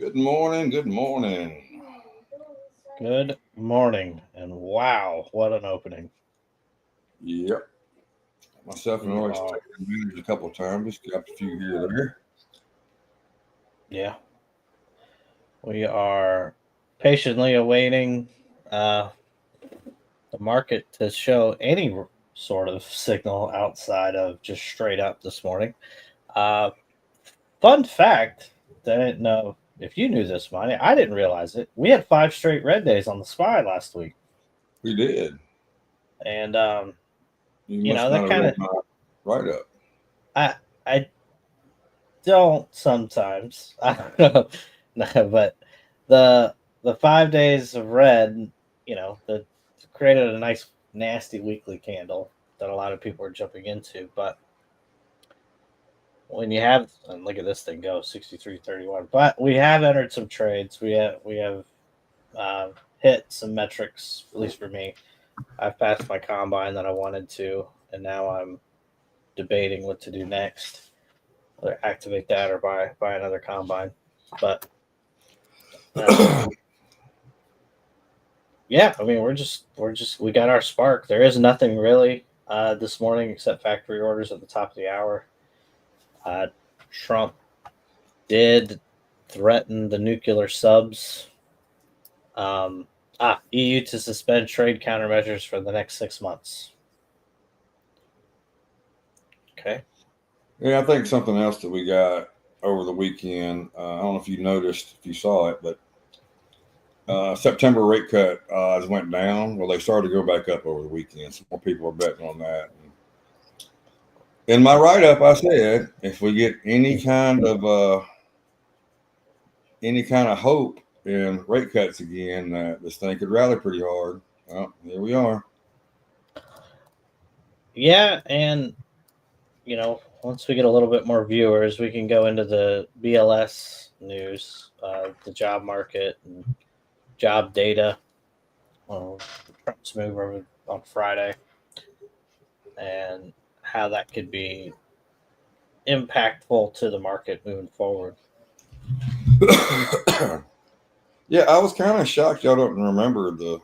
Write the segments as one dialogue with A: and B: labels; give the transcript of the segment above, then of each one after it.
A: Good morning. Good morning.
B: Good morning, and wow, what an opening.
A: Yep. Myself and
B: We
A: Royce
B: are,
A: taken advantage a couple of times. Just got a few here or there.
B: yeah, we are patiently awaiting uh, the market to show any sort of signal outside of just straight up this morning. Uh, Fun fact, I didn't know if you knew this, Monty. I didn't realize it. We had 5 straight red days on the SPY last week.
A: We did.
B: And,
A: You must not
B: that
A: have
B: kind
A: read
B: of,
A: my write up.
B: I don't sometimes. I don't know. No, but the 5 days of red, the created a nice nasty weekly candle that a lot of people are jumping into. But when you have and look at this thing go 63.31. But we have entered some trades. We have hit some metrics, at least for me. I've passed my combine that I wanted to, and now I'm debating what to do next. Whether activate that or buy another combine. But yeah, I mean we got our spark. There is nothing really this morning except factory orders at the top of the hour. Trump did threaten the nuclear subs. Um, EU to suspend trade countermeasures for the next 6 months. Okay.
A: Yeah, I think something else that we got over the weekend. I don't know if you noticed, if you saw it, but September rate cut went down. Well, they started to go back up over the weekend. Some more people are betting on that. In my write up, I said if we get any kind of hope in rate cuts again, this thing could rally pretty hard. Well, here we are.
B: Yeah, and once we get a little bit more viewers, we can go into the BLS news, the job market and job data. Trump's move over on Friday, and how that could be impactful to the market moving forward.
A: Yeah, I was kind of shocked. Y'all don't remember the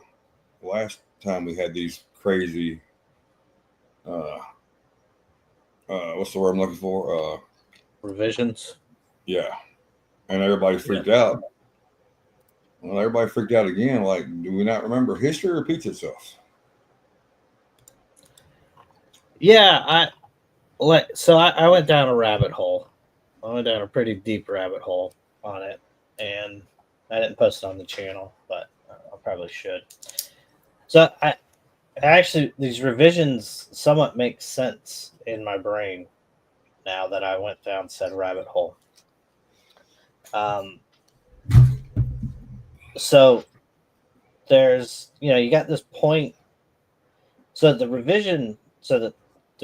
A: last time we had these crazy. Uh, what's the word I'm looking for?
B: Revisions.
A: Yeah, and everybody
B: Yeah.
A: freaked out. Well, everybody freaked out again. Like, do we not remember? History repeats itself.
B: Yeah, I went down a rabbit hole. I went down a pretty deep rabbit hole on it, and I didn't post it on the channel, but I probably should. So I actually these revisions somewhat make sense in my brain now that I went down said rabbit hole. Um, so there's you got this point. So the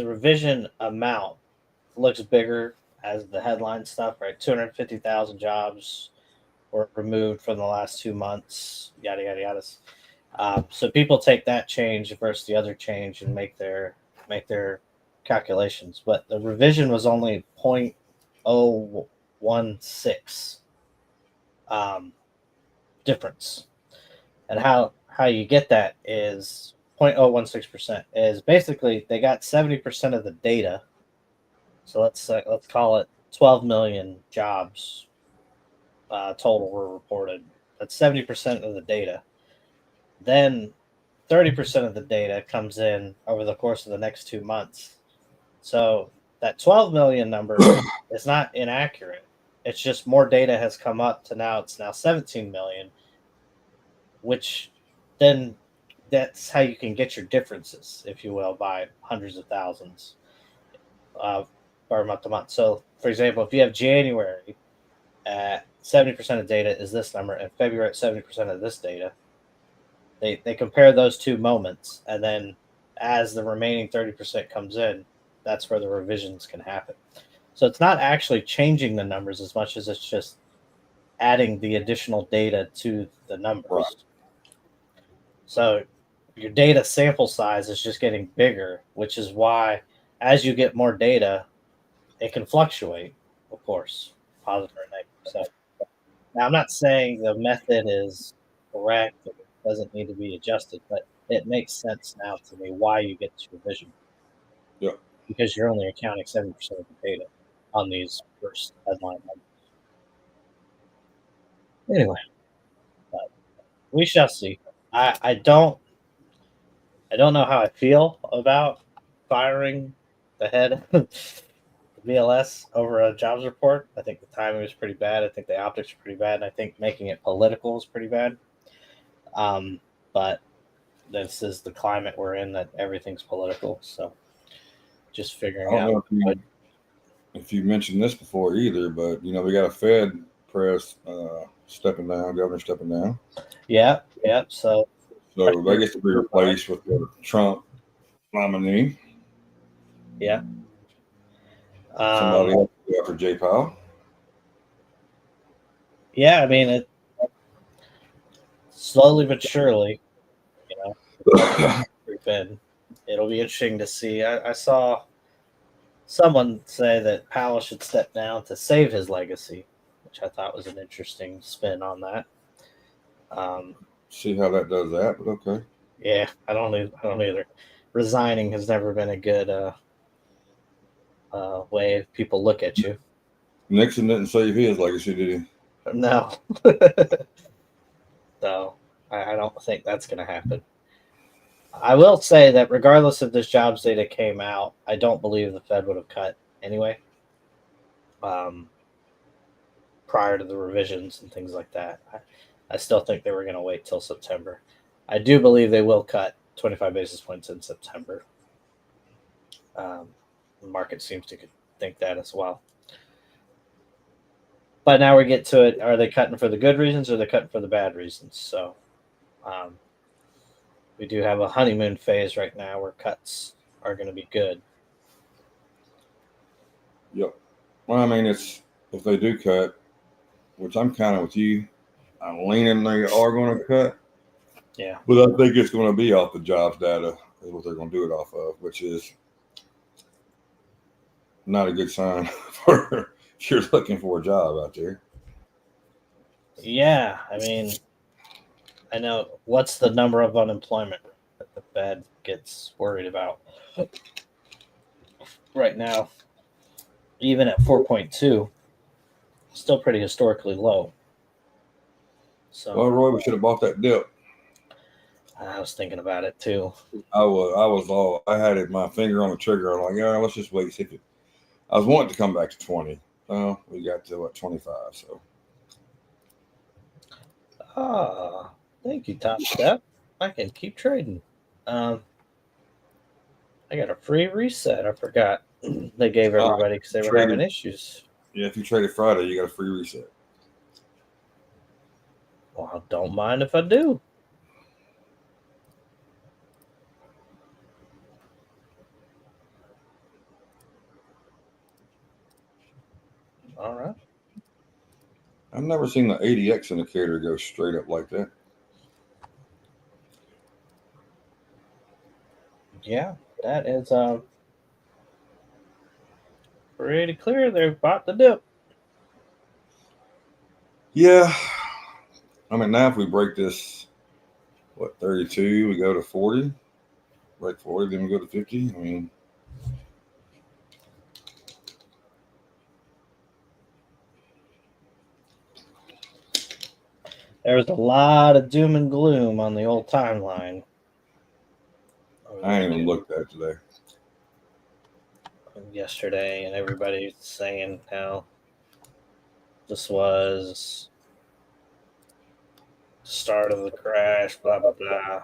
B: revision amount looks bigger as the headline stuff, right? 250,000 jobs were removed from the last 2 months, yada yada yada. So people take that change versus the other change and make their calculations. But the revision was only 0.016 difference, and how you get that is 0.016% is basically they got 70% of the data. So let's call it 12 million jobs total were reported. That's 70% of the data. Then 30% of the data comes in over the course of the next 2 months. So that 12 million number is not inaccurate. It's just more data has come up to now it's now 17 million, which then that's how you can get your differences, if you will, by hundreds of thousands uh, or month to month. So, for example, if you have January at 70% of data is this number, and February at 70% of this data, they compare those two moments, and then as the remaining 30% comes in, that's where the revisions can happen. So it's not actually changing the numbers as much as it's just adding the additional data to the
A: Right.
B: numbers. So your data sample size is just getting bigger, which is why as you get more data, it can fluctuate, of course, positive or negative. So Now, I'm not saying the method is correct or it doesn't need to be adjusted, but it makes sense now to me why you get this revision.
A: Yeah.
B: Because you're only accounting 70% of the data on these first headline numbers. Anyway, we shall see. I don't know how I feel about firing the head of VLS over a jobs report. I think the timing was pretty bad. I think the optics are pretty bad. And I think making it political is pretty bad. But this is the climate we're in, that everything's political. So just
A: I
B: figuring
A: don't
B: out.
A: know if you mentioned this before either, but we got a Fed press stepping down, governor stepping down.
B: Yeah. So
A: they get to be replaced with the Trump nominee.
B: Yeah.
A: Somebody else after Jay Powell.
B: Yeah, I mean, it slowly but surely, it'll be interesting to see. I saw someone say that Powell should step down to save his legacy, which I thought was an interesting spin on that.
A: See how that does that, but okay.
B: Yeah, I don't either. Resigning has never been a good way people look at you.
A: Nixon didn't save his legacy, did he?
B: No. So I don't think that's going to happen. I will say that regardless if this jobs data came out, I don't believe the Fed would have cut anyway. Prior to the revisions and things like that, I still think they were going to wait till September. I do believe they will cut 25 basis points in September. The market seems to think that as well. But now we get to it. Are they cutting for the good reasons or are they cutting for the bad reasons? So we do have a honeymoon phase right now where cuts are going to be good.
A: Yep. Well, I mean, if they do cut, which I'm kind of with you, I'm leaning they are going to cut.
B: Yeah.
A: But I think it's going to be off the jobs data is what they're going to do it off of, which is not a good sign for if you're looking for a job out there.
B: Yeah, I mean, I know what's the number of unemployment that the Fed gets worried about right now, even at 4.2, still pretty historically low. So,
A: well, Roy, we should have bought that dip.
B: I was thinking about it too.
A: I had my finger on the trigger. I'm like, yeah, let's just wait. See if it. I was wanting to come back to 20. Well, we got to 25. So.
B: Thank you, Top Step. I can keep trading. I got a free reset. I forgot they gave everybody because they were having issues.
A: Yeah, if you traded Friday, you got a free reset.
B: Well, don't mind if I do. All right.
A: I've never seen the ADX indicator go straight up like that.
B: Yeah, that is pretty clear. They've bought the dip.
A: Yeah. I mean, now if we break this, 32, we go to 40. Break 40, then we go to 50. I mean,
B: there was a lot of doom and gloom on the old timeline.
A: I ain't even looked at it today.
B: Yesterday, and everybody's saying how this was the start of the crash, blah, blah, blah.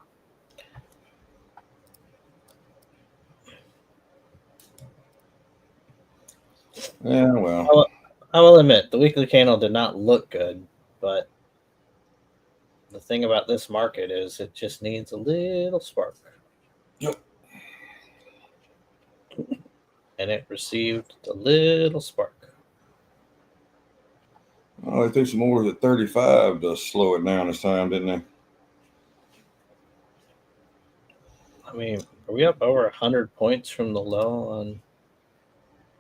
A: Yeah, well.
B: I will admit, the weekly candle did not look good, but the thing about this market is it just needs a little spark.
A: Yep.
B: And it received a little spark.
A: Well, they threw some orders at 35 to slow it down this time, didn't they?
B: I mean, are we up over 100 points from the low on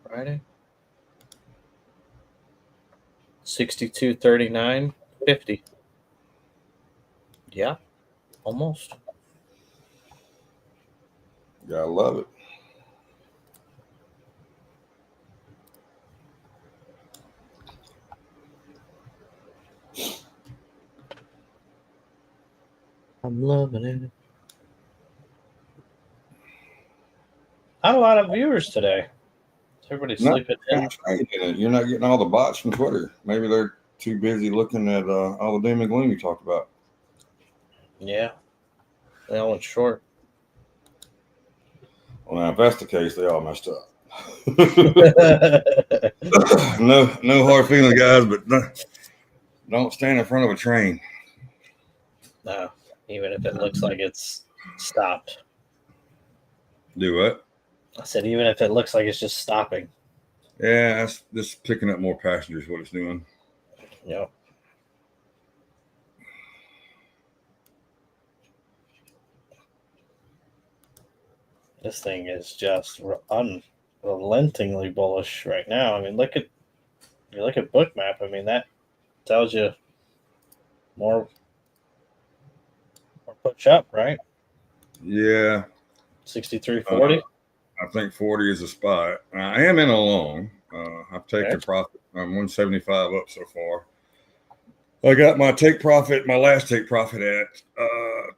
B: Friday? 62.39.50. Yeah, almost.
A: Gotta love it.
B: I'm loving it. Not a lot of viewers today. Everybody's sleeping in.
A: You're not getting all the bots from Twitter. Maybe they're too busy looking at all the doom and gloom you talked about.
B: Yeah, they all went short.
A: Well, now if that's the case, they all messed up. No hard feelings, guys, but don't stand in front of a train.
B: No, even if it looks like it's stopped.
A: Do what?
B: I said, even if it looks like it's just stopping.
A: Yeah, that's just picking up more passengers. What it's doing.
B: Yep. This thing is just unrelentingly bullish right now. I mean, look at Bookmap. I mean, that tells you more push up, right?
A: Yeah.
B: 63.40.
A: I think 40 is a spot. I am in a long. I've taken profit. I'm 175 up so far. I got my last take profit at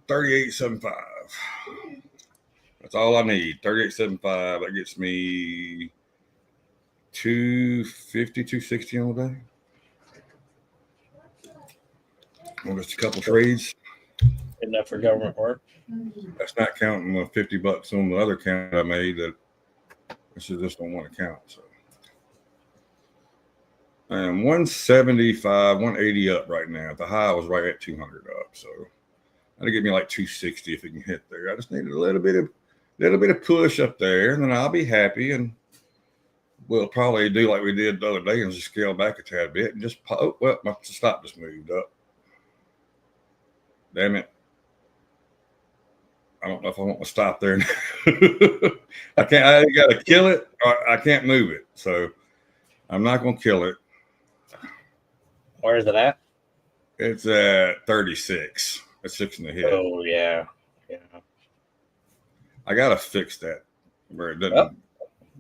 A: 38.75. That's all I need. 38.75. That gets me 250, 260 on the day. Well, just a couple trades.
B: Enough for government work.
A: That's not counting the $50 on the other account I made. That this is just on one account. So I am 175, 180 up right now. The high was right at 200 up. So that'll give me like 260 if it can hit there. I just needed a little bit of push up there, and then I'll be happy. And we'll probably do like we did the other day and just scale back a tad bit and just well, my stop just moved up. Damn it. I don't know if I want to stop there. I got to kill it or I can't move it. So I'm not going to kill it.
B: Where is it at?
A: It's at 36. It's 6 and a hit.
B: Oh, yeah. Yeah.
A: I got to fix that where it doesn't.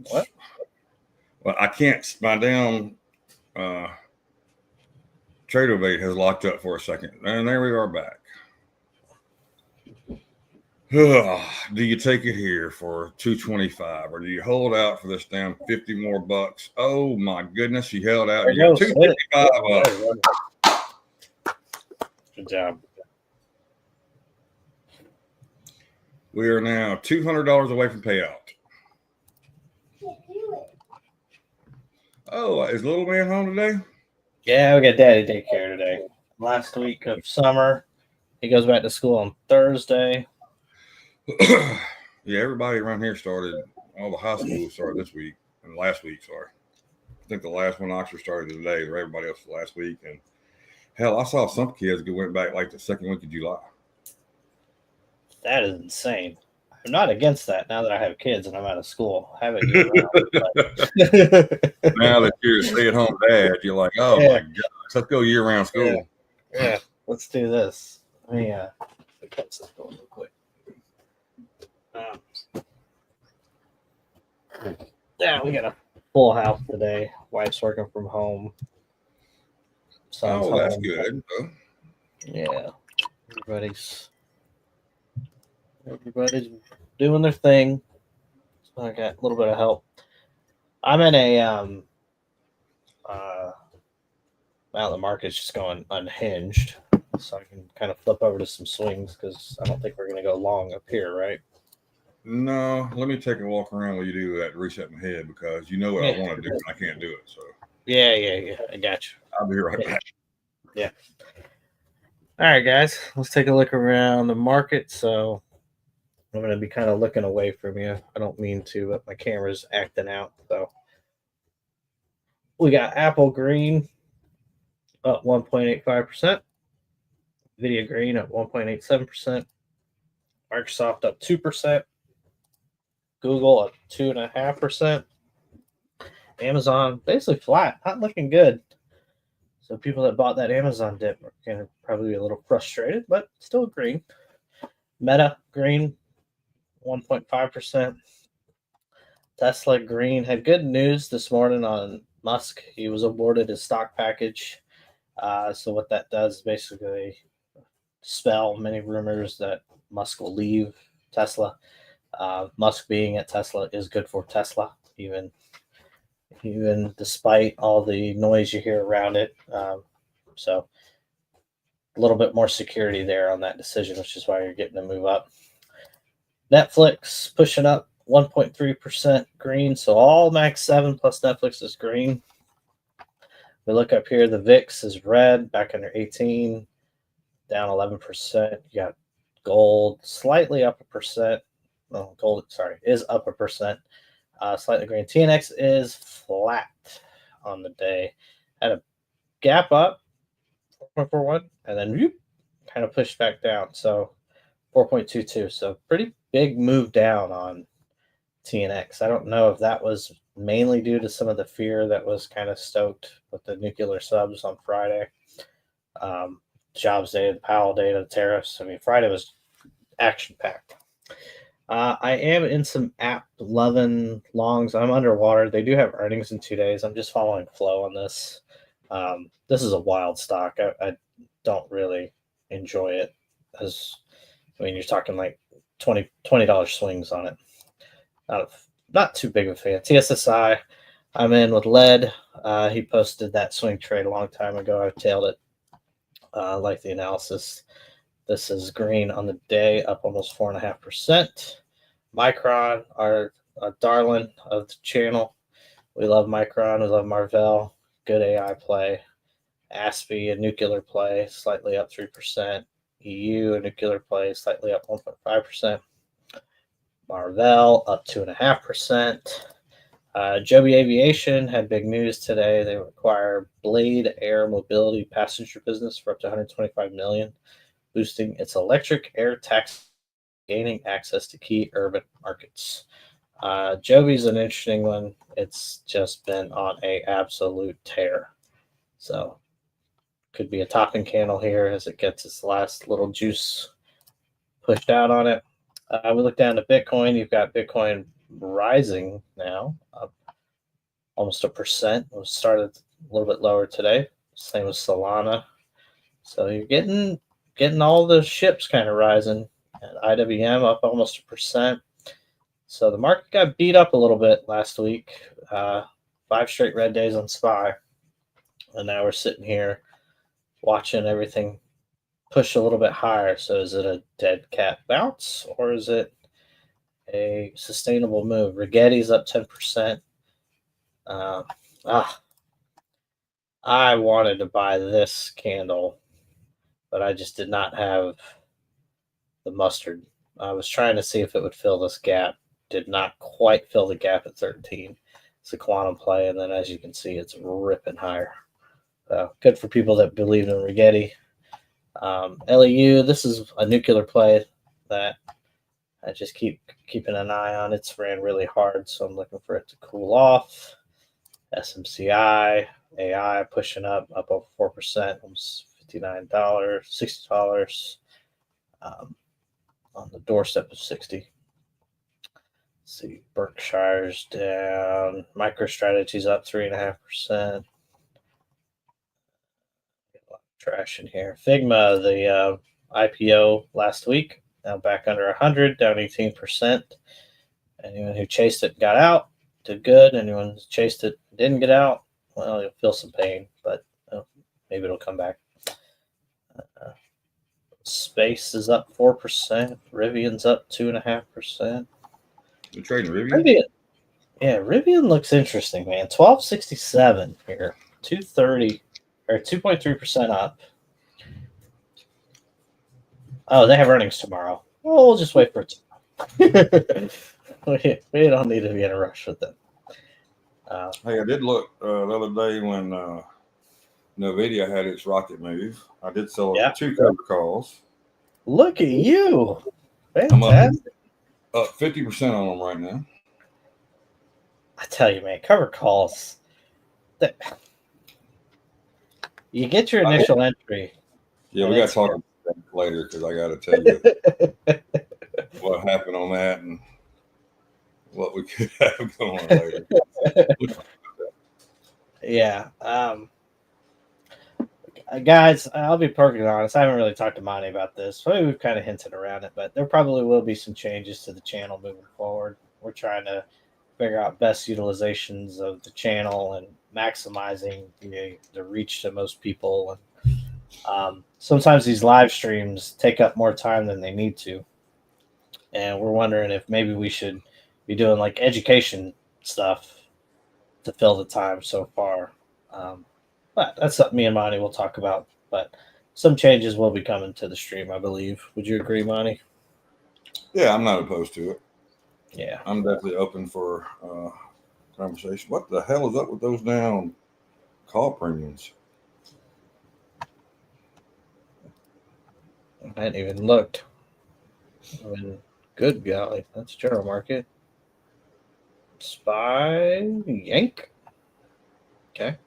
B: What?
A: Well, I can't. My damn TradingView has locked up for a second. And there we are back. Do you take it here for 225 or do you hold out for this damn 50 more bucks? Oh my goodness, you held out. You got 255 up.
B: Good job.
A: We are now $200 away from payout. Oh, is little man home today?
B: Yeah, we got daddy daycare today. Last week of summer. He goes back to school on Thursday.
A: Yeah, everybody around here started. All the high schools started this week and last week. Sorry, I think the last one Oxford started today. Everybody else last week, and hell, I saw some kids who went back like the second week of July.
B: That is insane. I'm not against that now that I have kids and I'm out of school. Have it year-round.
A: Now that you're a stay-at-home dad, you're like, oh my gosh, let's go year-round school.
B: Yeah, let's do this. Let me cut this going real quick. Yeah, we got a full house today. Wife's working from home.
A: Son's that's home. Good.
B: Yeah, everybody's doing their thing. So I got a little bit of help. I'm in a now the market's just going unhinged, so I can kind of flip over to some swings because I don't think we're going to go long up here, right?
A: No, let me take a walk around while you do that to reset my head because you know what I want to do and I can't do it. So
B: yeah, I got you.
A: I'll be right back.
B: Yeah. All right, guys, let's take a look around the market. So I'm going to be kind of looking away from you. I don't mean to, but my camera's acting out. So we got Apple Green up 1.85%. Nvidia Green up 1.87%. Microsoft up 2%. Google up 2.5%. Amazon basically flat, not looking good. So people that bought that Amazon dip are going to probably be a little frustrated, but still green. Meta green, 1.5%. Tesla green. Had good news this morning on Musk. He was awarded his stock package. So what that does is basically spell many rumors that Musk will leave Tesla. Musk being at Tesla is good for Tesla, even despite all the noise you hear around it. So a little bit more security there on that decision, which is why you're getting to move up. Netflix pushing up 1.3% green. So all Max 7 plus Netflix is green. We look up here, the VIX is red, back under 18, down 11%. You got gold slightly up 1%. Oh, gold, sorry, is up 1%. Slightly green. TNX is flat on the day. Had a gap up, 4.41, and then whoop, kind of pushed back down. So 4.22. So pretty big move down on TNX. I don't know if that was mainly due to some of the fear that was kind of stoked with the nuclear subs on Friday. Jobs day, the Powell data, the tariffs. I mean, Friday was action packed. I am in some app loving longs. I'm underwater. They do have earnings in 2 days. I'm just following flow on this. This is a wild stock. I don't really enjoy it. You're talking like $20 swings on it. Not too big of a fan. TSSI, I'm in with lead. He posted that swing trade a long time ago. I tailed it. Like the analysis. This is green on the day, up almost 4.5%. Micron, our darling of the channel. We love Micron. We love Marvell. Good AI play. ASPI, a nuclear play, slightly up 3%. EU, a nuclear play, slightly up 1.5%. Marvell, up 2.5%. Joby Aviation had big news today. They acquire Blade Air Mobility passenger business for up to $125 million, boosting its electric air taxi, gaining access to key urban markets. Joby's an interesting one. It's just been on a absolute tear. So could be a topping candle here as it gets its last little juice pushed out on it. We look down to Bitcoin. You've got Bitcoin rising now, up almost 1%. It started a little bit lower today. Same with Solana. So you're getting all the ships kind of rising. And IWM up almost 1%. So the market got beat up a little bit last week. 5 straight red days on SPY. And now we're sitting here watching everything push a little bit higher. So is it a dead cat bounce or is it a sustainable move? Rigetti's up 10%. I wanted to buy this candle, but I just did not have the mustard. I was trying to see if it would fill this gap. Did not quite fill the gap at 13. It's a quantum play, and then as you can see, it's ripping higher. Good for people that believe in Rigetti. LEU, this is a nuclear play that I just keeping an eye on. It's ran really hard, so I'm looking for it to cool off. SMCI, AI pushing up over 4%, almost $59, $60. On the doorstep of 60. Let's see, Berkshire's down. MicroStrategy's up 3.5%. Trash in here. Figma, the IPO last week, now back under 100, down 18%. Anyone who chased it and got out did good. Anyone who chased it and didn't get out, well, you'll feel some pain, but maybe it'll come back. Space is up 4%. Rivian's up 2.5%.
A: You're trading Rivian?
B: Yeah, Rivian looks interesting, man. 1267 here, 230 or 2.3% up. Oh, they have earnings tomorrow. Well, we'll just wait for it. We don't need to be in a rush with them.
A: Hey, I did look the other day when NVIDIA had its rocket move. I did sell 2 cover calls.
B: Look at you. Fantastic.
A: I'm up 50% on them right now.
B: I tell you, man, cover calls. You get your initial entry.
A: Yeah, we got to talk about that later because I got to tell you what happened on that and what we could have going on later.
B: Yeah. Guys, I'll be perfectly honest. I haven't really talked to Monty about this. So we've kind of hinted around it, but there probably will be some changes to the channel moving forward. We're trying to figure out best utilizations of the channel and maximizing the reach to most people. And sometimes these live streams take up more time than they need to. And we're wondering if maybe we should be doing like education stuff to fill the time so far. But that's something me and Monty will talk about. But some changes will be coming to the stream, I believe. Would you agree, Monty?
A: Yeah, I'm not opposed to it.
B: Yeah.
A: I'm definitely open for conversation. What the hell is up with those down call premiums?
B: I hadn't even looked. I mean, good golly. That's general market. SPY yank. Okay.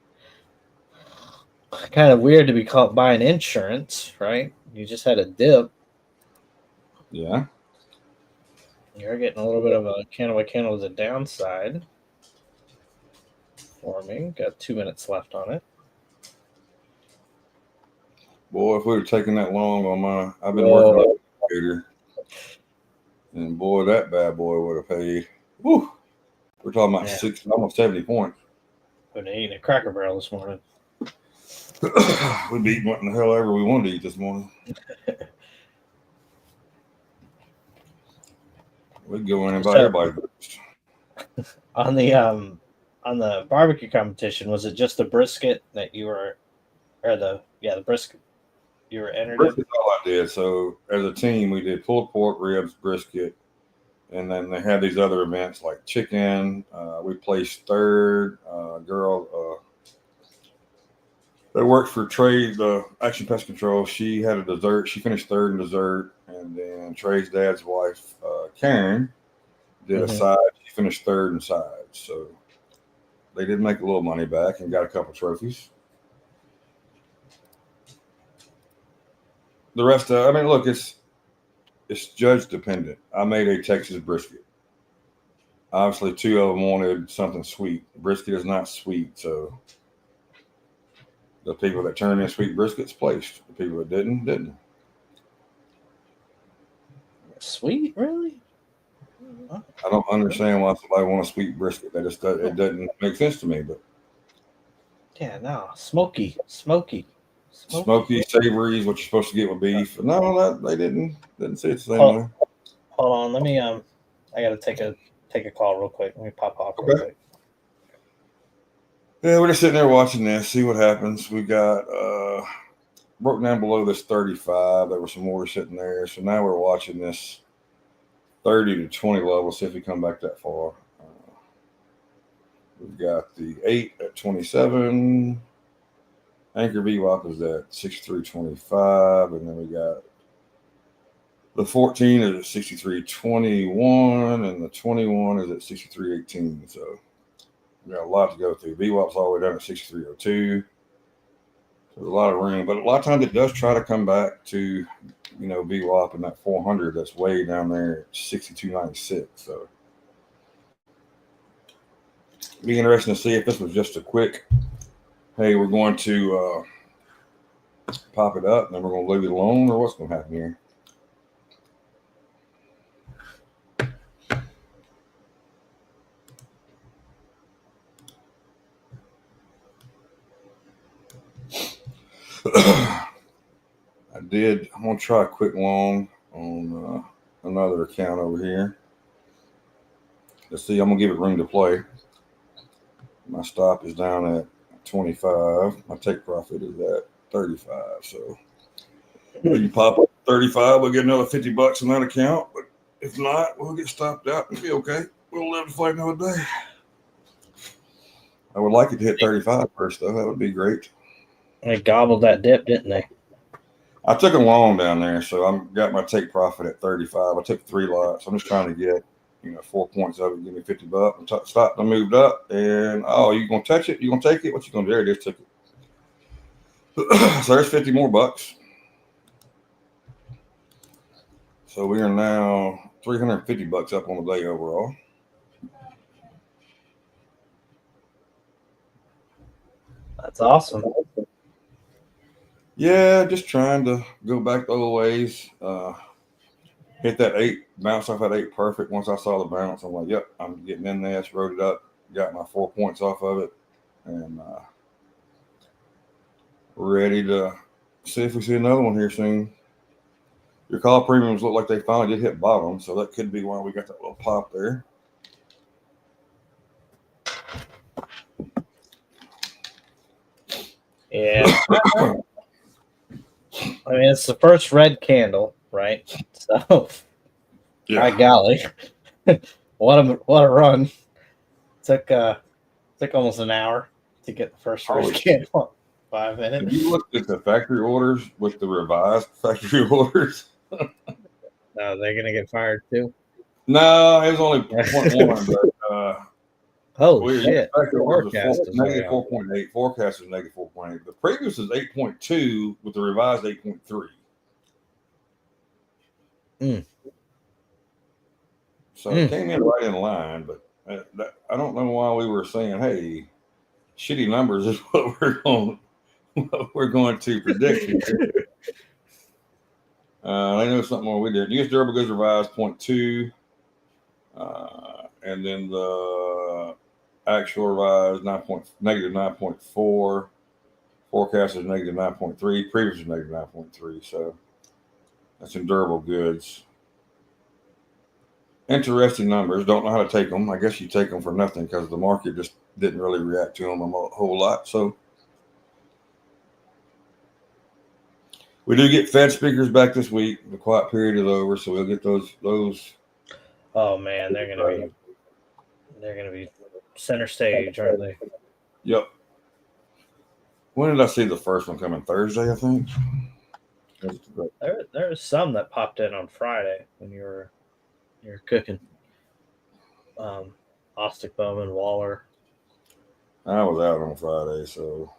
B: Kind of weird to be caught buying insurance, right? You just had a dip.
A: Yeah.
B: You're getting a little bit of a candle by candle as a downside forming. Got 2 minutes left on it.
A: Boy, if we were taking that long on I've been working on the computer, and boy, that bad boy would have paid. Woo! We're talking about almost 70 points.
B: Been eating a Cracker Barrel this morning.
A: We'd be eating what the hell ever we wanted to eat this morning. We'd go in and buy everybody.
B: On the barbecue competition, was it just the brisket that you were, or the brisket you were entered?
A: Brisket's all I did. So as a team, we did pulled pork, ribs, brisket, and then they had these other events like chicken. We placed third. Girl that worked for Trade, the Action Pest Control, she had a dessert. She finished third in dessert. And then Trey's dad's wife, Karen, did a side. She finished third in sides. So they did make a little money back and got a couple trophies. The rest of, I mean, look, it's judge dependent. I made a Texas brisket. Obviously, 2 of them wanted something sweet. Brisket is not sweet, so the people that turned in sweet briskets placed. The people that didn't.
B: Sweet, really?
A: I don't understand why somebody wants a sweet brisket. It doesn't make sense to me. But
B: yeah, no, smoky, savory
A: is what you're supposed to get with beef. No, they didn't say it's the same way.
B: Hold on, let me I gotta take a call real quick. Let me pop off real quick.
A: Yeah, we're just sitting there watching this, see what happens. We got broke down below this 35. There were some orders sitting there. So now we're watching this 30 to 20 level, see if we come back that far. We've got the 8 at 27. Anchor VWAP is at 63.25. And then we got the 14 is at 63.21. And the 21 is at 63.18. So we got a lot to go through. VWAP's all the way down at 63.02. There's a lot of room, but a lot of times it does try to come back to, VWAP and that 400 that's way down there at 62.96. So it'd be interesting to see if this was just a quick, hey, we're going to pop it up and then we're going to leave it alone, or what's going to happen here. I'm going to try a quick long on another account over here. Let's see, I'm going to give it room to play. My stop is down at 25. My take profit is at 35. So you pop up 35, we'll get another $50 in that account. But if not, we'll get stopped out and be okay. We'll live to fight another day. I would like it to hit 35 first, though. That would be great.
B: They gobbled that dip, didn't they?
A: I took a long down there, so I've got my take profit at 35. I took 3 lots. I'm just trying to get, 4 points of it, give me $50. I stopped and moved up, and you gonna touch it? You gonna take it? What you gonna do? There it is, took it. So there's 50 more bucks. So we are now 350 bucks up on the day overall.
B: That's awesome.
A: Yeah, just trying to go back the old ways. Hit that 8, bounce off that 8 perfect. Once I saw the bounce, I'm like, yep, I'm getting in there. Just wrote it up, got my 4 points off of it, and ready to see if we see another one here soon. Your call premiums look like they finally did hit bottom, so that could be why we got that little pop there.
B: Yeah. I mean, it's the first red candle, right? So,
A: Yeah.
B: by golly, what a run! Took almost an hour to get the first red candle. 5 minutes.
A: Have you looked at the factory orders with the revised factory orders?
B: No, they're gonna get fired too.
A: No, it was only 0.1, but
B: holy shit!
A: Forecast was negative 4.8. Forecast was negative 4.8. The previous was 8.2 with the revised 8.3. So it came in right in line, but I don't know why we were saying, "Hey, shitty numbers is what we're going to predict here." I know something more we did. U.S. durable goods revised 0.2, and then the actual revised negative 9.4. Forecast is negative 9.3. Previous is negative 9.3. So that's in durable goods. Interesting numbers. Don't know how to take them. I guess you take them for nothing because the market just didn't really react to them a whole lot. So we do get Fed speakers back this week. The quiet period is over, so we'll get those.
B: Oh man, they're gonna be center stage, aren't they?
A: Yep. When did I see the first one coming? Thursday, I think.
B: There was some that popped in on Friday when you were cooking. Ostick, Bowman, Waller.
A: I was out on Friday, so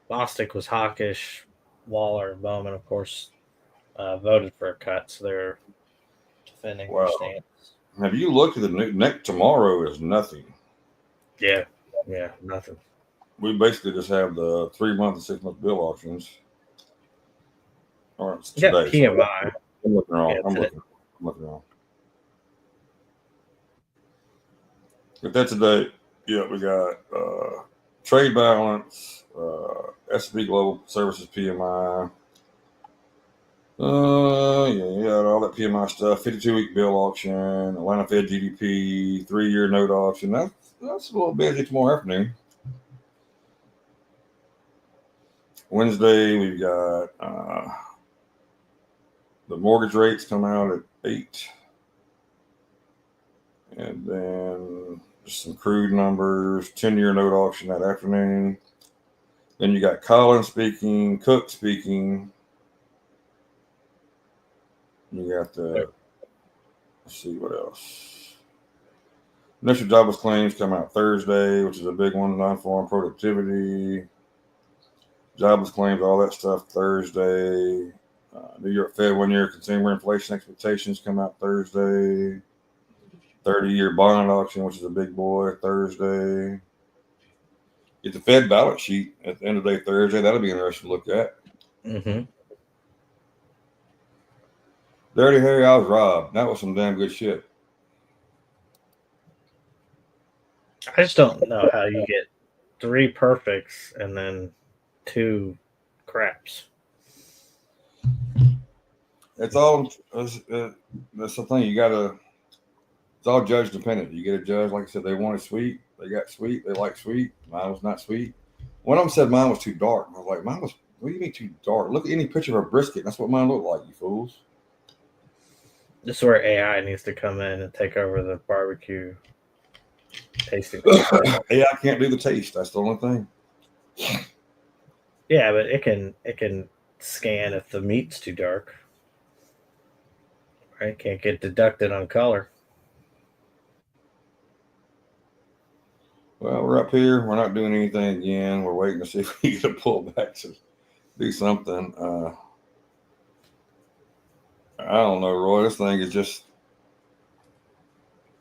B: Ostick was hawkish. Waller and Bowman, of course, voted for a cut, so they're defending their stance.
A: Have you looked at the next tomorrow? Is nothing.
B: Yeah, nothing.
A: We basically just have the 3-month and 6-month bill options. All right,
B: today. PMI.
A: I'm looking wrong. I'm looking wrong. But that's today. Yeah, we got trade balance, S&P Global Services PMI. Yeah, all that PMI stuff. 52-week bill auction, Atlanta Fed GDP, 3-year note auction. That's a little busy tomorrow afternoon. Wednesday, we've got the mortgage rates come out at 8. And then just some crude numbers, 10-year note auction that afternoon. Then you got Collins speaking, Cook speaking. You got let's see what else. Initial jobless claims come out Thursday, which is a big one, non-farm productivity. Jobless claims, all that stuff Thursday. New York Fed 1-year consumer inflation expectations come out Thursday. 30-year bond auction, which is a big boy, Thursday. Get the Fed balance sheet at the end of the day Thursday. That'll be interesting to look at.
B: Mm-hmm.
A: Dirty Harry, I was robbed. That was some damn good shit.
B: I just don't know how you get 3 perfects and then 2 craps.
A: It's all that's the thing. You gotta. It's all judge dependent. You get a judge, like I said, they wanted sweet. They got sweet. They like sweet. Mine was not sweet. One of them said mine was too dark. I was like, mine was. What do you mean too dark? Look at any picture of a brisket. That's what mine looked like. You fools.
B: This is where AI needs to come in and take over the barbecue tasting.
A: AI can't do the taste. That's the only thing.
B: Yeah, but it can scan if the meat's too dark. Right? Can't get deducted on color.
A: Well, we're up here. We're not doing anything again. We're waiting to see if we get a pullback to do something. I don't know, Roy. This thing is just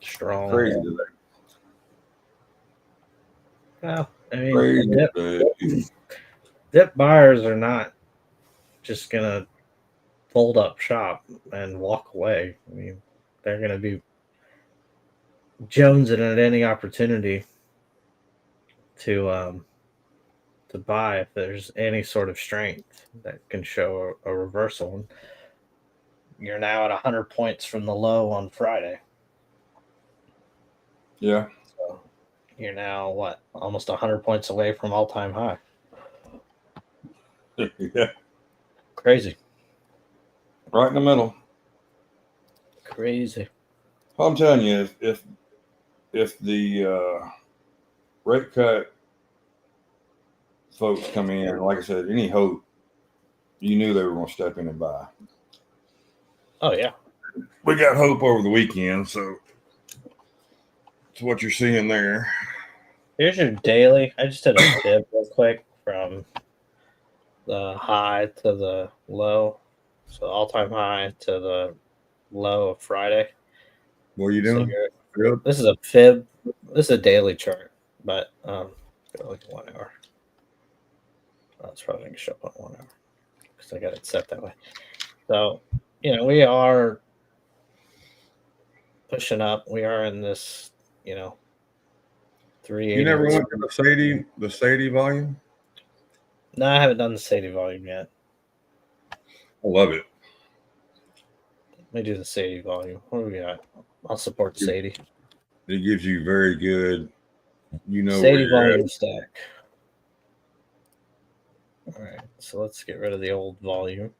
B: Strong.
A: crazy today.
B: Well, I mean,
A: Crazy today.
B: dip buyers are not just gonna fold up shop and walk away. I mean, they're gonna be jonesing at any opportunity to buy if there's any sort of strength that can show a reversal. And you're now at 100 points from the low on Friday.
A: Yeah.
B: So you're now what, almost 100 points away from all-time high.
A: Yeah.
B: Crazy.
A: Right in the middle.
B: Crazy.
A: All I'm telling you is if the rate cut folks come in, like I said, any hope, you knew they were going to step in and buy.
B: Oh, yeah.
A: We got hope over the weekend, so it's what you're seeing there.
B: Here's your daily. I just did a fib real quick from the high to the low. So all-time high to the low of Friday.
A: What are you
B: So
A: doing? Good.
B: this is a fib. This is a daily chart, but go look at 1 hour. Oh, it's probably going to show up on 1 hour because I got it set that way. So, we are pushing up. We are in this, 380.
A: You never went to the Sadie volume?
B: No, I haven't done the Sadie volume yet.
A: I love it.
B: Let me do the Sadie volume. What do we got? I'll support Sadie.
A: It gives you very good,
B: Sadie volume stack. All right, so let's get rid of the old volume.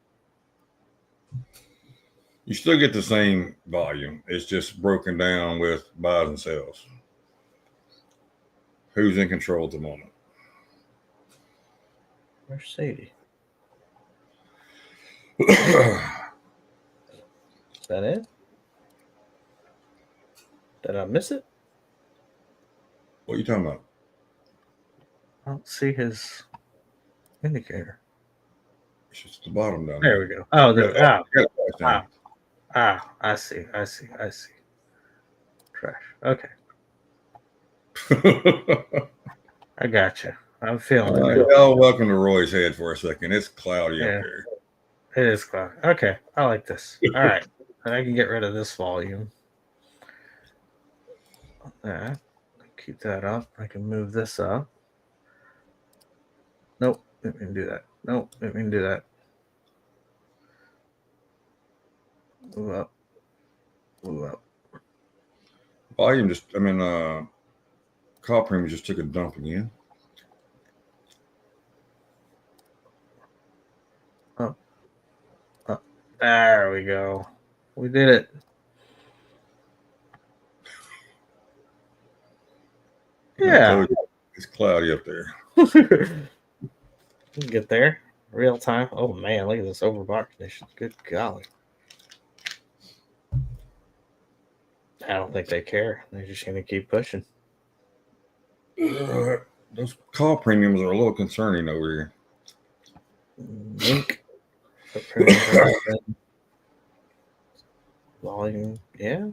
A: You still get the same volume. It's just broken down with buys and sells. Who's in control at the moment?
B: Where's Sadie?
A: What
B: Is that it? Did I miss it?
A: are you talking about?
B: I don't see his indicator.
A: It's just the bottom down
B: There we go. Oh, there. I see. Trash. Okay. I gotcha. I'm feeling it.
A: Y'all welcome to Roy's head for a second. It's cloudy up there.
B: It is cloudy. Okay. I like this. All right. And I can get rid of this volume. That. Keep that up. I can move this up. Nope. Didn't do that. Nope. Didn't do that. Move up. Move up.
A: Volume call premium just took a dump again.
B: Up. There we go. We did it. Yeah.
A: It's cloudy up there.
B: Get there. Real time. Oh, man. Look at this overbought condition. Good golly. I don't think they care. They're just going to keep pushing.
A: Those call premiums are a little concerning over here.
B: Link. Volume. Yeah.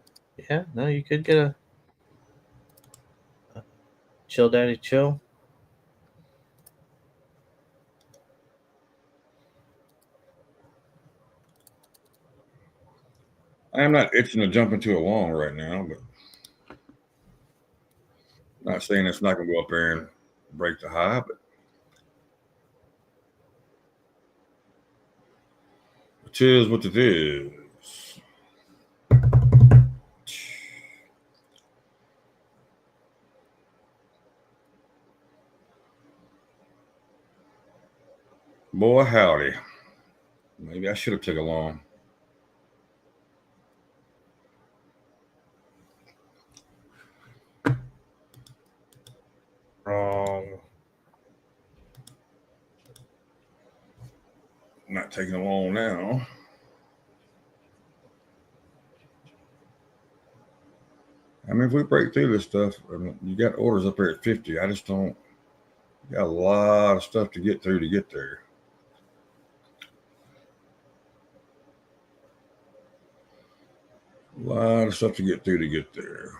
B: No, you could get a chill daddy chill.
A: I'm not itching to jump into a long right now, but not saying it's not going to go up there and break the high, but it is what it is. Boy, howdy. Maybe I should have took a long.
B: Wrong.
A: I'm not taking a long now. mean, if we break through this stuff, I mean, you got orders up here at 50. I just don't. You got a lot of stuff to get through to get there. A lot of stuff to get through to get there.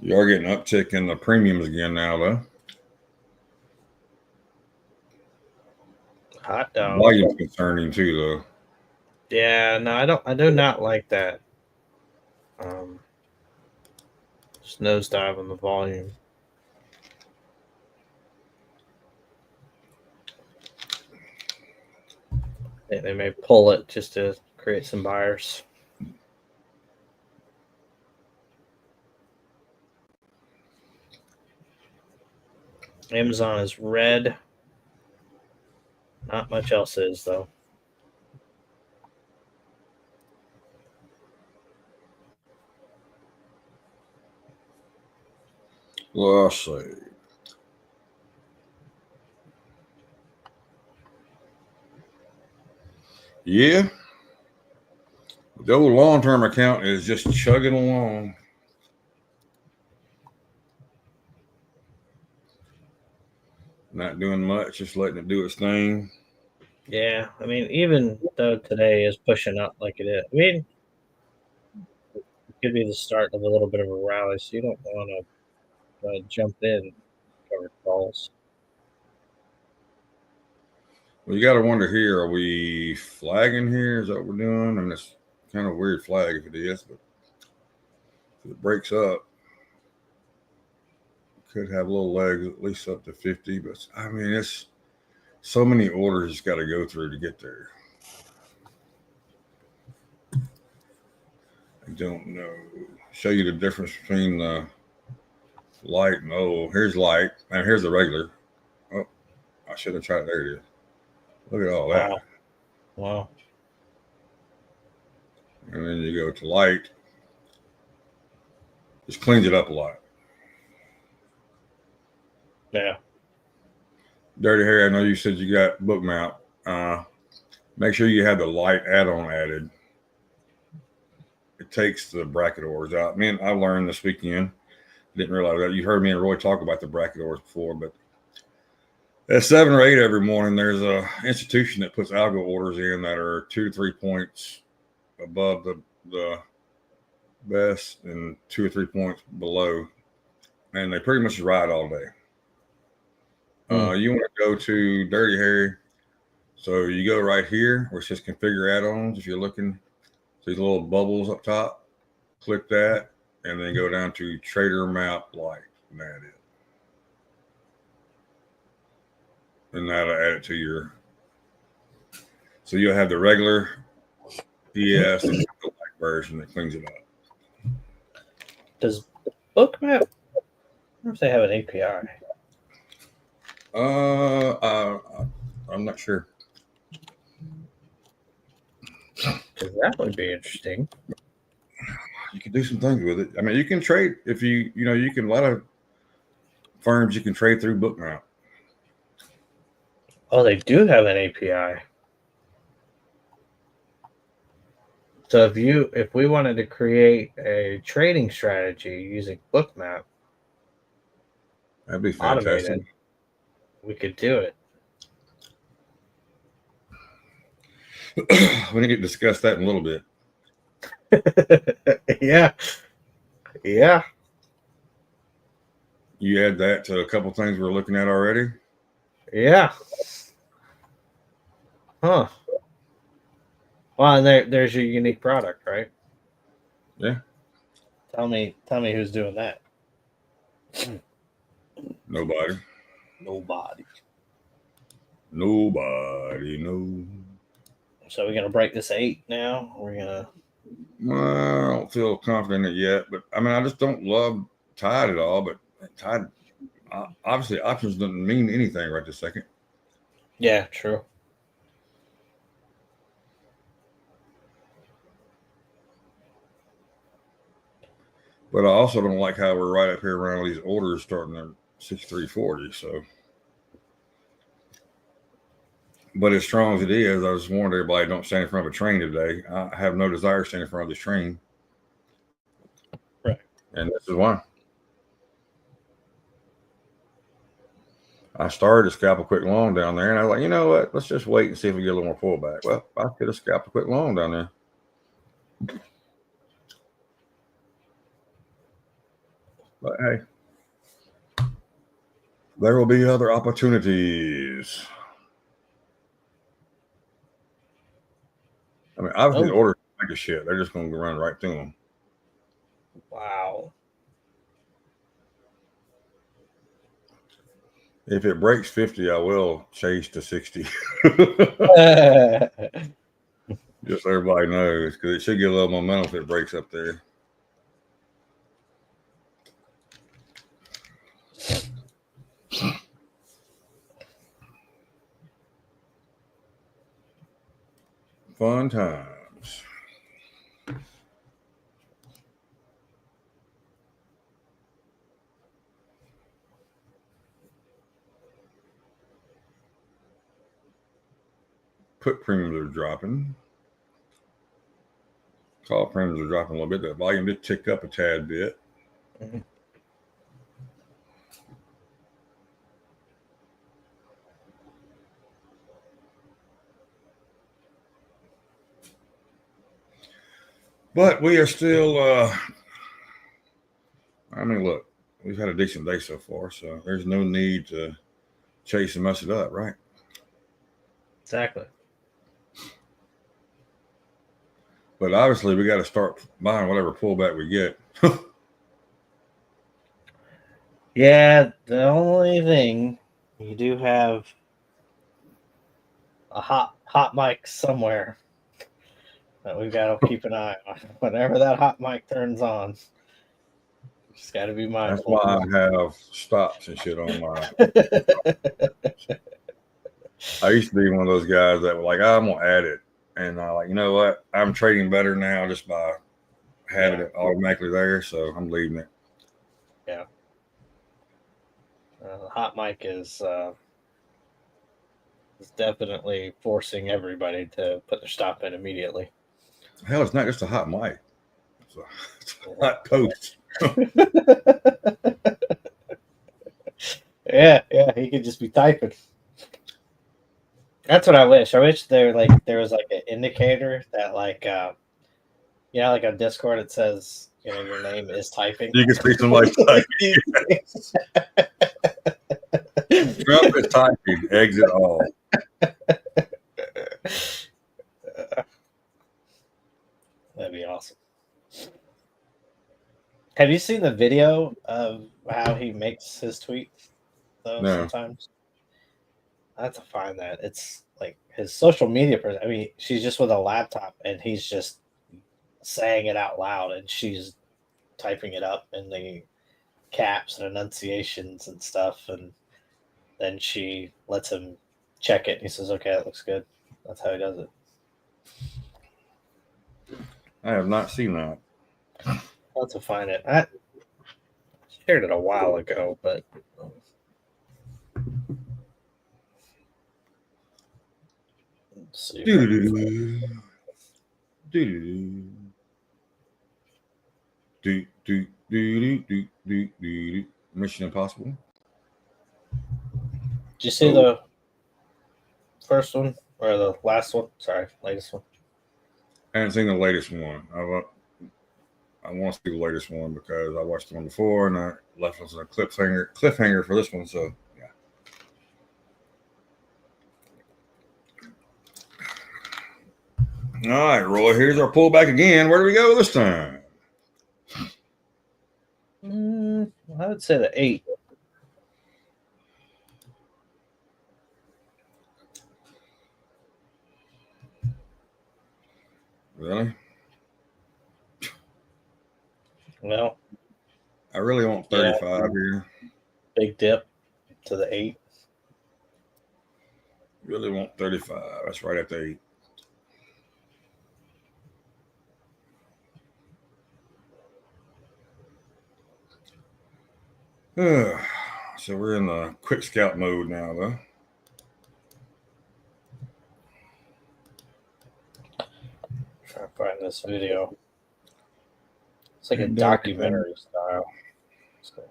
A: You are getting an uptick in the premiums again now, though.
B: Hot dog.
A: Volume's concerning too, though.
B: Yeah, no, I do not like that. Just nosedive on the volume. They may pull it just to create some buyers. Amazon is red. Not much else is, though.
A: Let's see. Yeah. The old long-term account is just chugging along. Not doing much, just letting it do its thing.
B: Yeah, I mean, even though today is pushing up like it is, I mean, it could be the start of a little bit of a rally, so you don't want to jump in covered calls.
A: Well, you got to wonder here, are we flagging here? Is that what we're doing? I mean, it's kind of a weird flag if it is, but if it breaks up, could have little legs at least up to 50. But I mean, it's so many orders it's got to go through to get there. I don't know. Show you the difference between the light and here's light and here's the regular. Oh, I should have tried. There it is. Look at all that.
B: Wow.
A: And then you go to light. Just cleans it up a lot.
B: Yeah.
A: Dirty Harry, I know you said you got Bookmap. Make sure you have the light add-on added. It takes the bracket orders out. Man, I learned this weekend. Didn't realize that. You heard me and Roy talk about the bracket orders before, but at 7 or 8 every morning, there's a institution that puts algo orders in that are 2 to 3 points above the best and 2 or 3 points below, and they pretty much ride all day. You want to go to Dirty Harry, so you go right here where it says configure add-ons. If you're looking, these little bubbles up top, click that, and then go down to Trader Map Light, and add it. And that'll add it to your. So you'll have the regular PS and the light version that cleans it up.
B: Does Bookmap? I wonder if they have an API.
A: I'm not sure.
B: Because that would be interesting.
A: You can do some things with it. I mean, you can trade if you can. A lot of firms you can trade through Bookmap.
B: Oh, they do have an API. So if we wanted to create a trading strategy using Bookmap,
A: That'd be fantastic.
B: automated, we could do it.
A: We need to discuss that in a little bit.
B: Yeah.
A: You add that to a couple things we're looking at already.
B: Yeah. Huh. Well, and there's your unique product, right?
A: Yeah.
B: Tell me who's doing that.
A: Nobody. No.
B: So we're gonna break this 8 now. We're gonna.
A: Well, I don't feel confident in it yet, but I mean, I just don't love Tide at all. But Tide, obviously, options doesn't mean anything right this second.
B: Yeah, true.
A: But I also don't like how we're right up here around these orders starting at 63.40. So, but as strong as it is, I just warned everybody don't stand in front of a train today. I have no desire to stand in front of this train. And this is why. I started to scalp a quick long down there, and I was like, you know what? Let's just wait and see if we get a little more pullback. Well, I could have scalped a quick long down there. But hey, there will be other opportunities. I mean, obviously, the order like a shit. They're just going to run right through them.
B: Wow.
A: If it breaks 50, I will chase to 60. Just so everybody knows, because it should get a little momentum if it breaks up there. Fun times. Put premiums are dropping. Call premiums are dropping a little bit. The volume did tick up a tad bit.
B: Mm-hmm.
A: But we are still, I mean, look, we've had a decent day so far, so there's no need to chase and mess it up, right?
B: Exactly.
A: But obviously, we got to start buying whatever pullback we get.
B: Yeah, the only thing you do have a hot mic somewhere that we've got to keep an eye on. Whenever that hot mic turns on, just got to be mindful.
A: That's why I have stops and shit on my. I used to be one of those guys that were like, I'm gonna add it, and I like, you know what? I'm trading better now just by having it automatically there, so I'm leaving it.
B: Yeah. The hot mic is definitely forcing everybody to put their stop in immediately.
A: Hell, it's not just a hot mic; it's a hot post.
B: Yeah, he could just be typing. That's what I wish. I wish there was like an indicator that like like on Discord it says, your name is typing.
A: You can see somebody typing. Trump is typing. Exit all.
B: That'd be awesome. Have you seen the video of how he makes his tweets? Though
A: No.
B: sometimes I have to find that. It's like his social media person. I mean, she's just with a laptop and he's just saying it out loud, and she's typing it up in the caps and enunciations and stuff, and then she lets him check it. And he says, "Okay, that looks good." That's how he does it.
A: I have not seen that.
B: I'll have to find it. I shared it a while ago, but let's see.
A: Mission Impossible.
B: Did you see the first one or the last one? Sorry, latest one.
A: I haven't seen the latest one. I want to see the latest one because I watched the one before and I left us a cliffhanger for this one. So yeah. All right, Roy. Here's our pullback again. Where do we go this time?
B: I would say the 8.
A: Really?
B: Well,
A: I really want 35 here.
B: Big dip to the 8.
A: Really want 35. That's right at the 8. So we're in the quick scout mode now, though.
B: Trying to find this video. It's like a documentary style. So,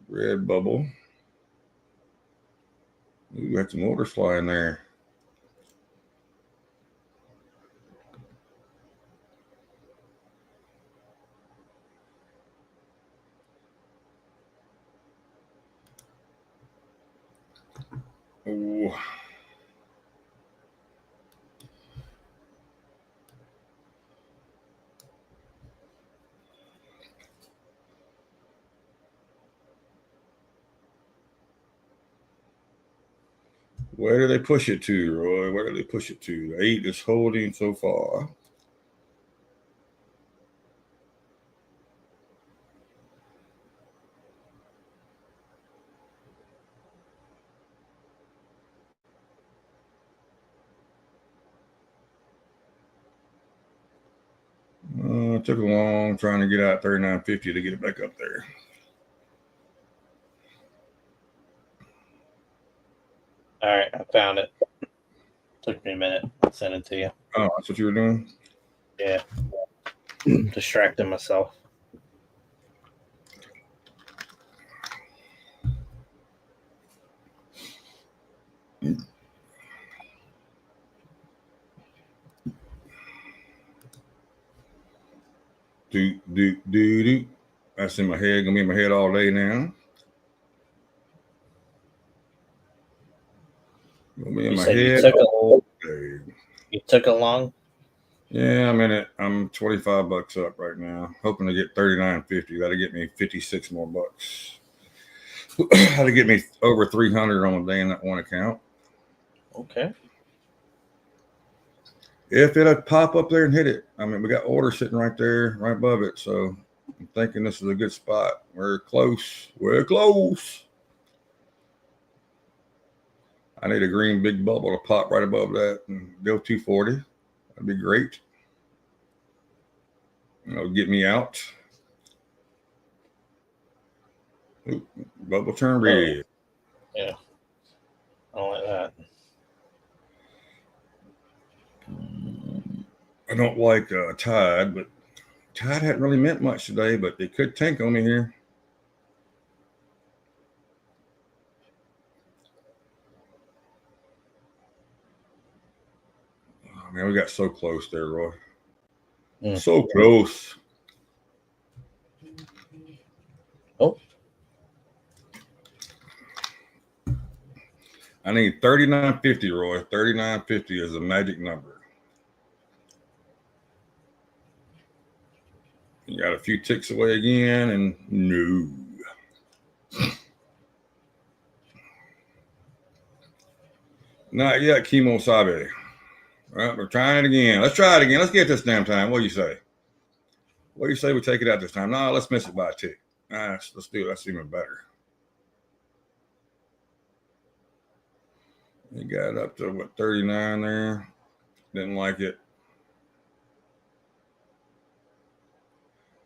A: red bubble. Ooh, got some orders flying there. Ooh. Where do they push it to, Roy? Where do they push it to? The 8 is holding so far. It took a long trying to get out 39.50 to get it back up there.
B: all right, I found it. Took me a minute. I'll send it to you.
A: Oh, that's what you were doing?
B: Yeah. Distracting myself.
A: Do. That's in my head. Gonna be in my head all day now. Gonna be in my head all day.
B: You took a long?
A: Yeah, I'm in it. I'm $25 up right now. Hoping to get 39.50. That'll get me 56 more bucks. That'll get me over 300 on a day in that one account.
B: Okay.
A: If it'll pop up there and hit it. I mean, we got orders sitting right there, right above it. So I'm thinking this is a good spot. We're close. We're close. I need a green big bubble to pop right above that and go 240. That'd be great. It'll get me out. Ooh, bubble turn red.
B: Yeah. I don't like that.
A: I don't like Tide, but Tide hadn't really meant much today, but they could tank on me here. Oh, man, we got so close there, Roy. So close.
B: Oh.
A: I need 39.50, Roy. 39.50 is a magic number. You got a few ticks away again, and no. Not yet, Kimo Sabe. All right, we're trying it again. Let's try it again. Let's get this damn time. What do you say? What do you say we take it out this time? No, let's miss it by a tick. Let's do it. That's even better. You got up to, what, 39 there? Didn't like it.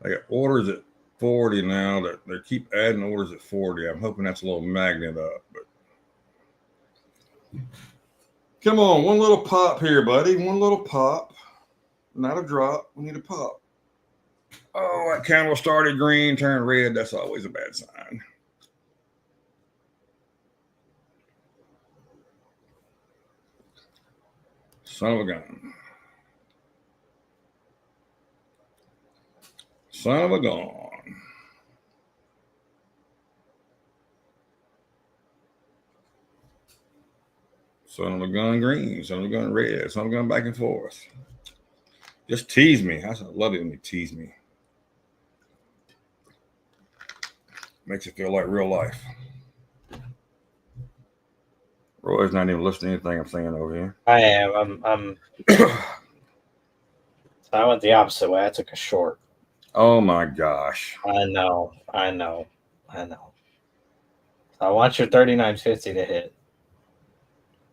A: I got orders at 40 now. That they keep adding orders at 40. I'm hoping that's a little magnet up. But come on, one little pop here, buddy. One little pop. Not a drop. We need a pop. Oh, that candle started green, turned red. That's always a bad sign. Son of a gun. Son of a gun. Son of a gun green. Son of a gun red. Son of a gun back and forth. Just tease me. I love it when you tease me. Makes it feel like real life. Roy's not even listening to anything I'm saying over here.
B: I am. I'm I went the opposite way. I took a short.
A: Oh my gosh.
B: I know. So I want your 39.50 to hit.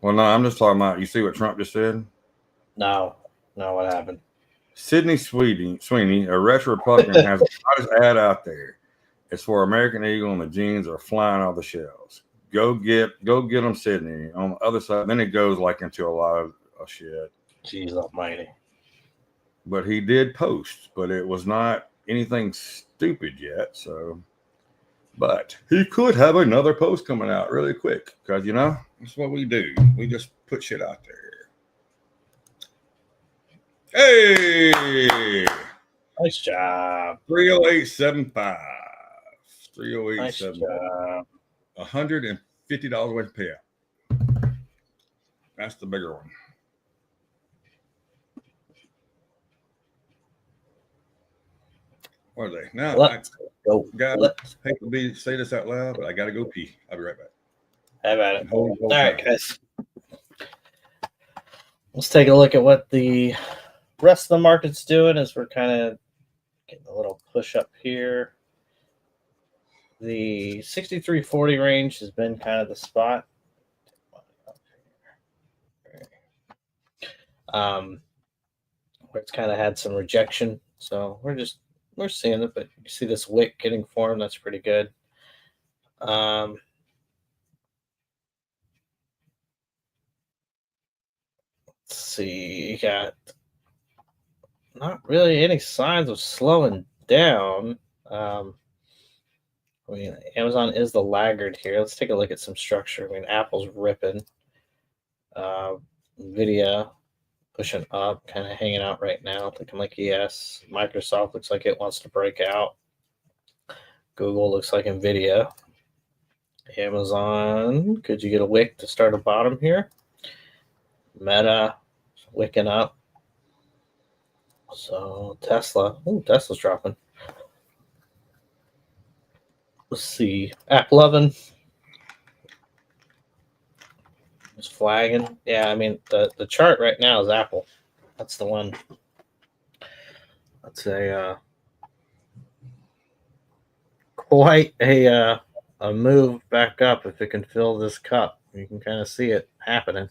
A: Well, no, I'm just talking about, you see what Trump just said?
B: No, what happened?
A: Sydney Sweeney, a retro Republican, has the hottest ad out there. It's for American Eagle, and the jeans are flying off the shelves. Go get them, Sydney. On the other side, then it goes like into a lot of shit.
B: Jeez almighty.
A: But he did post, but it was not anything stupid yet. So, but he could have another post coming out really quick because that's what we do. We just put shit out there. Hey,
B: Nice job.
A: 308.75.
B: Nice
A: 308.75.
B: job.
A: $150 worth of payout. That's the bigger one. What are they? Now,
B: Let's go.
A: Guys, hate to say this out loud, but I got to go pee. I'll be right back.
B: How about it?
A: All
B: right, guys. Let's take a look at what the rest of the market's doing as we're kind of getting a little push up here. The 6340 range has been kind of the spot. Where it's kind of had some rejection. So we're seeing it, but you see this wick getting formed. That's pretty good. Let's see. You got not really any signs of slowing down. Amazon is the laggard here. Let's take a look at some structure. Apple's ripping. Nvidia pushing up, kind of hanging out right now, looking like yes. Microsoft looks like it wants to break out. Google looks like Nvidia. Amazon, could you get a wick to start a bottom here? Meta, wicking up. So Tesla, Tesla's dropping. Let's see, App 11 is flagging. Yeah, the chart right now is Apple. That's the one. That's quite a move back up if it can fill this cup. You can kind of see it happening.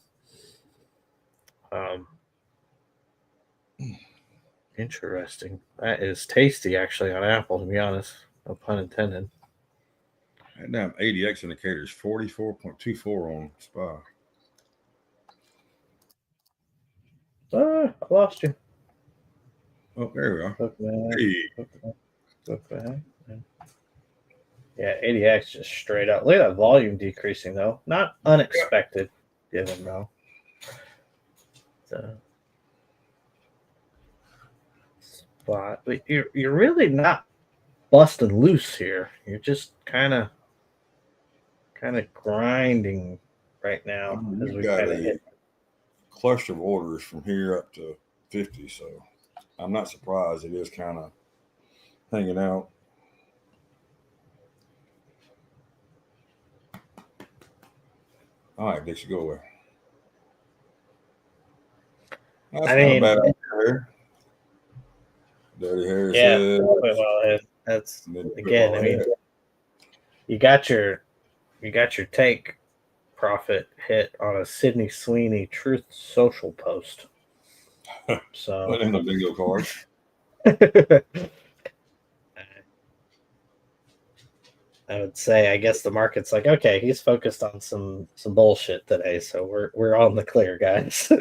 B: Interesting. That is tasty, actually, on Apple, to be honest. No pun intended.
A: That damn ADX indicator is 44.24 on SPY.
B: I lost you.
A: Oh, there we are.
B: Bookmap. Yeah, ADX just straight up. Look at that volume decreasing, though. Not unexpected, given though. Spot, but you're really not busting loose here. You're just kind of grinding right now as we
A: got
B: kind
A: a
B: of hit
A: cluster of orders from here up to 50, so I'm not surprised it is kind of hanging out. All right, Dixie, go away. That's not a bad hair. Dirty hair.
B: Yeah, well, that's again. You got your take profit hit on a Sydney Sweeney Truth Social post. So
A: put in the bingo card.
B: I would say, I guess the market's like, okay, he's focused on some bullshit today, so we're on the clear, guys.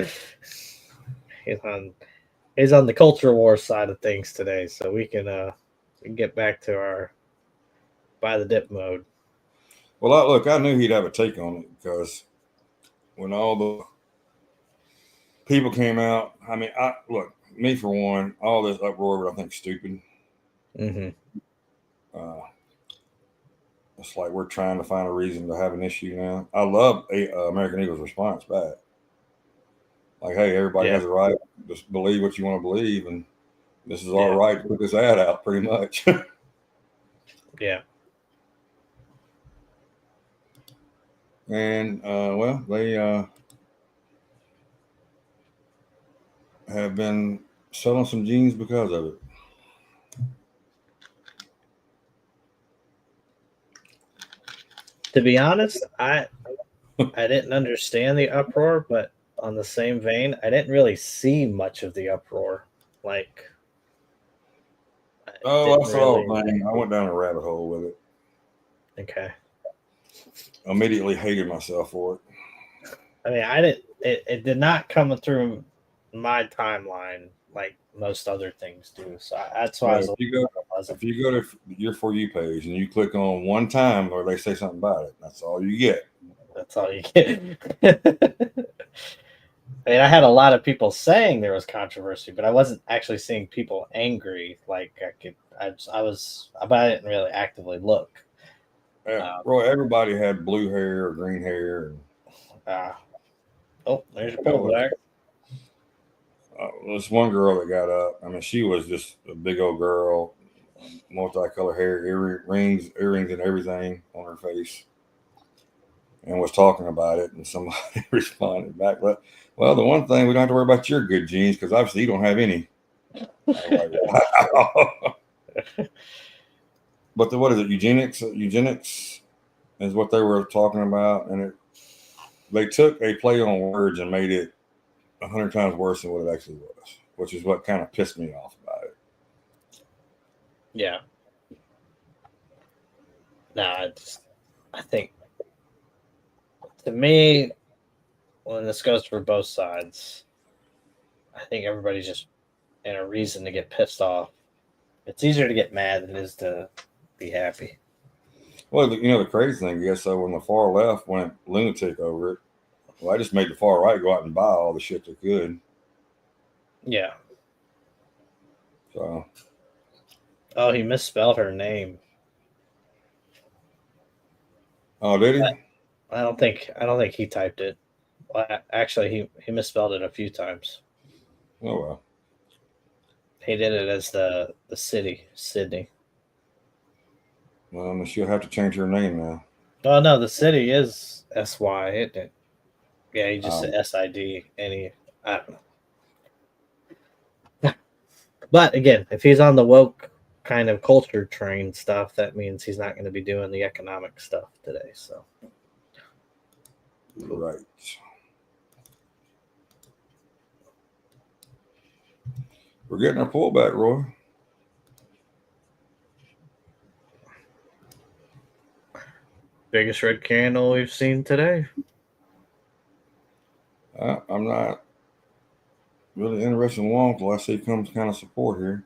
B: he's on the culture war side of things today, so we can get back to our buy the dip mode.
A: Well, I knew he'd have a take on it because when all the people came out, me for one, all this uproar, I think stupid.
B: Mm-hmm.
A: It's like we're trying to find a reason to have an issue now. I love American Eagle's response back. Like, hey, everybody has a right to just believe what you want to believe, and this is our right to put this ad out, pretty much.
B: Yeah.
A: And, they have been selling some jeans because of it.
B: To be honest, I didn't understand the uproar, but on the same vein, I didn't really see much of the uproar. Like,
A: I saw it, man. I went down a rabbit hole with it.
B: Okay.
A: immediately hated myself for it.
B: I mean, I didn't. It did not come through my timeline like most other things do. So that's why I was.
A: If you go to your For You page and you click on one time where they say something about it, that's all you get.
B: That's all you get. I mean, I had a lot of people saying there was controversy, but I wasn't actually seeing people angry. Like I could, I was, but I didn't really actively look.
A: Bro, everybody had blue hair or green hair.
B: Oh, there's your pullback.
A: This one girl that got up. I mean, she was just a big old girl, multicolored hair, earrings, and everything on her face, and was talking about it. And somebody responded back, "Well, the one thing we don't have to worry about your good genes because obviously you don't have any." Like, wow. But what is it? Eugenics is what they were talking about, and they took a play on words and made it 100 times worse than what it actually was, which is what kind of pissed me off about it.
B: Yeah. No, I think to me, when this goes for both sides, I think everybody's just in a reason to get pissed off. It's easier to get mad than it is to be happy.
A: Well, the crazy thing is, so when the far left went lunatic over it, well, I just made the far right go out and buy all the shit they could.
B: Yeah.
A: So.
B: Oh, he misspelled her name.
A: Oh, did he?
B: I don't think he typed it. Well, actually, he misspelled it a few times.
A: Oh well.
B: He did it as the city, Sydney.
A: Well, she'll have to change her name now.
B: Oh no, the city is SY, isn't it? Yeah, he just said SID, and I don't know. But again, if he's on the woke kind of culture train stuff, that means he's not going to be doing the economic stuff today. So,
A: right. We're getting our pullback, Roy.
B: Biggest red candle we've seen today.
A: I'm not really interested in long until I see some kind of support here.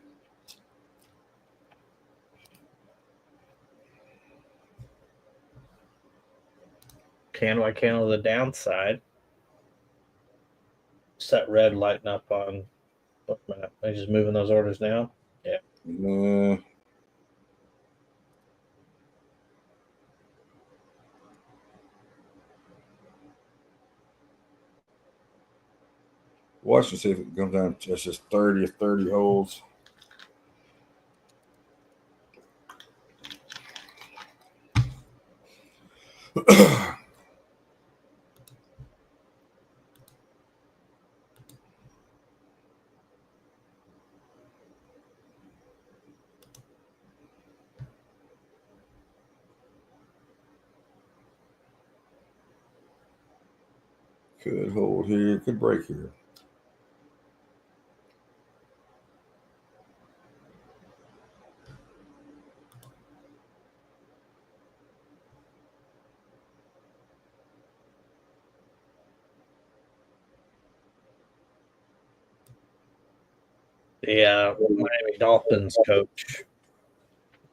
B: Candle by candle to the downside. Set red lighting up on Bookmap. They just moving those orders down. Yeah.
A: Watch and see if it comes down to just 30 or 30 holds. Could hold here, could break here.
B: The Miami Dolphins coach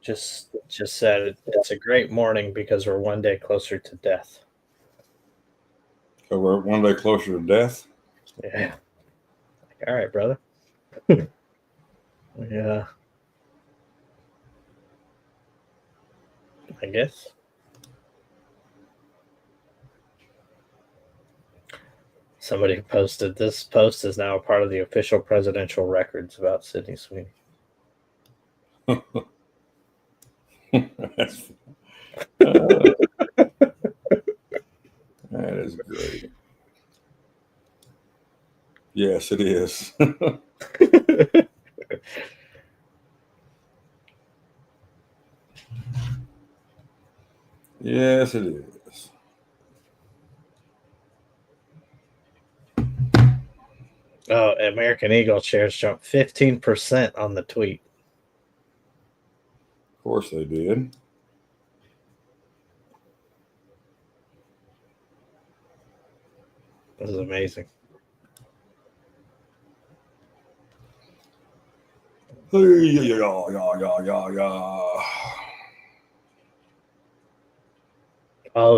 B: just said it's a great morning because we're one day closer to death.
A: So we're one day closer to death.
B: Yeah. All right, brother. Yeah. I guess. Somebody posted this post is now a part of the official presidential records about Sydney Sweeney.
A: That is great. Yes, it is. Yes, it is.
B: Oh, American Eagle shares jumped 15% on the tweet.
A: Of course they did.
B: This is amazing. Oh,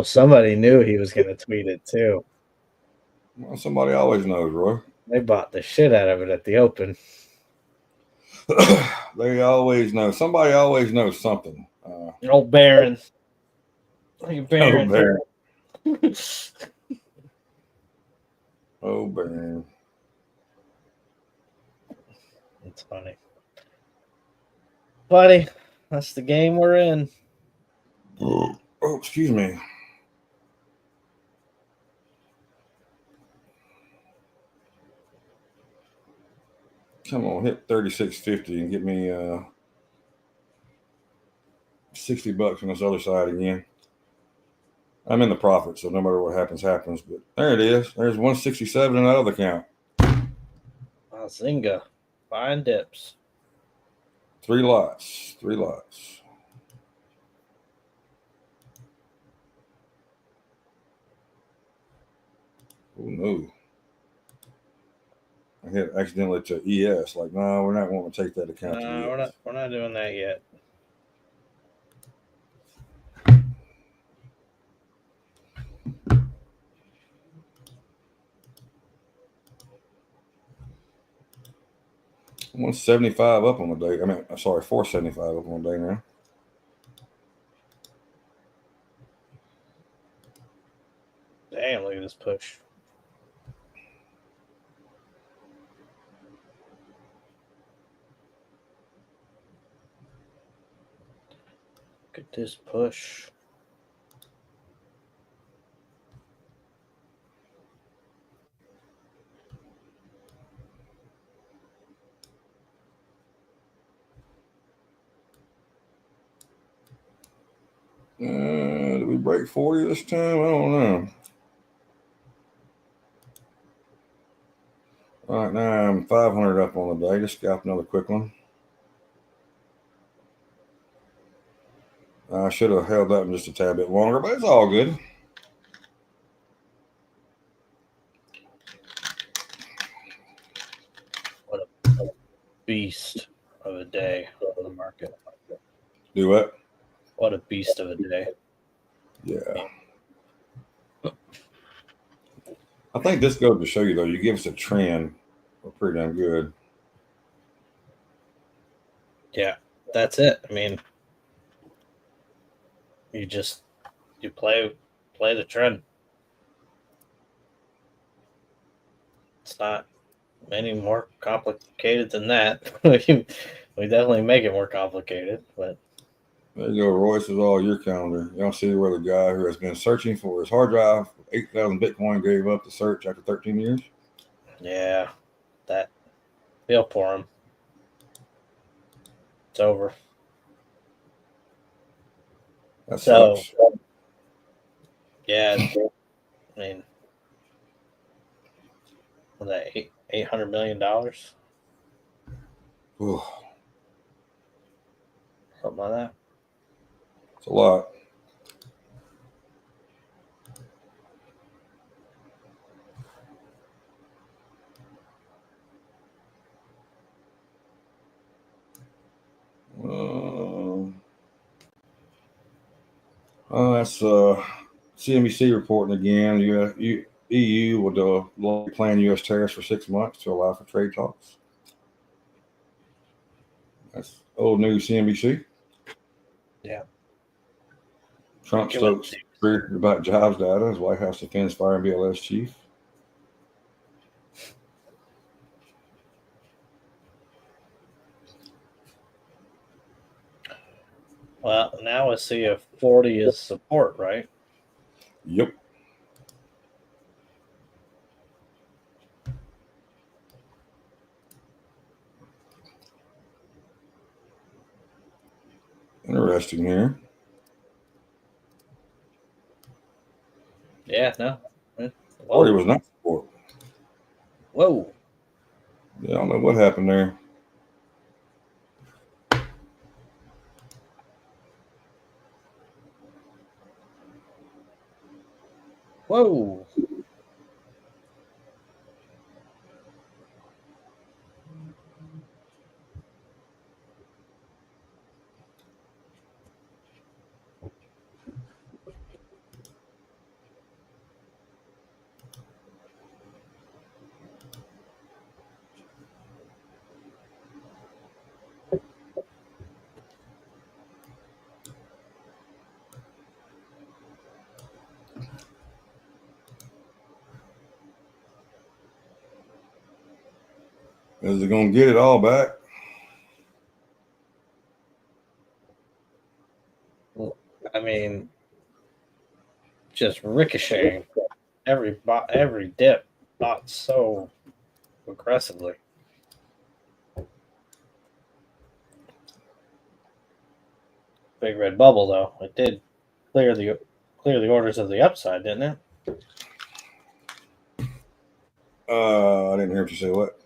B: somebody knew he was going to tweet it too.
A: Well, somebody always knows, Roy.
B: They bought the shit out of it at the open.
A: They always know. Somebody always knows something.
B: Old Baron. Look at Baron.
A: Oh, Baron. Oh, Baron.
B: It's funny. Buddy, that's the game we're in.
A: Oh, excuse me. Come on, hit 36.50 and get me $60 on this other side again. I'm in the profit, so no matter what happens, happens. But there it is. There's 167 in that other account.
B: Zinga. Buying dips.
A: 3 lots. 3 lots. Oh, no. I hit accidentally to ES. Like, no, we're not wanting to take that account to ES.
B: We're not doing that yet.
A: I'm 175 up on the day. I mean, sorry, 475 up on the day now.
B: Damn, look at this push. Look at this push.
A: Did we break 40 this time? I don't know. All right, now I'm 500 up on the day. Just scalp another quick one. I should have held that one just a tad bit longer, but it's all good.
B: What a beast of a day on the market.
A: Do what?
B: What a beast of a day.
A: Yeah. I think this goes to show you, though, you give us a trend, we're pretty damn good.
B: Yeah, that's it. I mean, you play the trend. It's not any more complicated than that. We definitely make it more complicated, but
A: There you go, Roy. This is all your calendar. You don't see where the guy who has been searching for his hard drive, 8,000 Bitcoin, gave up the search after 13 years.
B: yeah, that feel for him. It's over.
A: That sucks.
B: Yeah, I mean, was that $800 million?
A: Ooh,
B: Something like that.
A: it's a lot. That's CNBC reporting again. EU will plan U.S. tariffs for 6 months to allow for trade talks. That's old news, CNBC.
B: Yeah.
A: Trump stokes about jobs data as White House defends firing BLS chief.
B: Well, now I see a 40 is support, right?
A: Yep. Interesting here.
B: Yeah, no.
A: 40 was not support.
B: Whoa.
A: Yeah, I don't know what happened there.
B: Whoa.
A: Is it going to get it all back?
B: I mean, just ricocheting. Every dip bought so aggressively. Big red bubble though. It did clear the orders of the upside, didn't it?
A: I didn't hear what you say. What?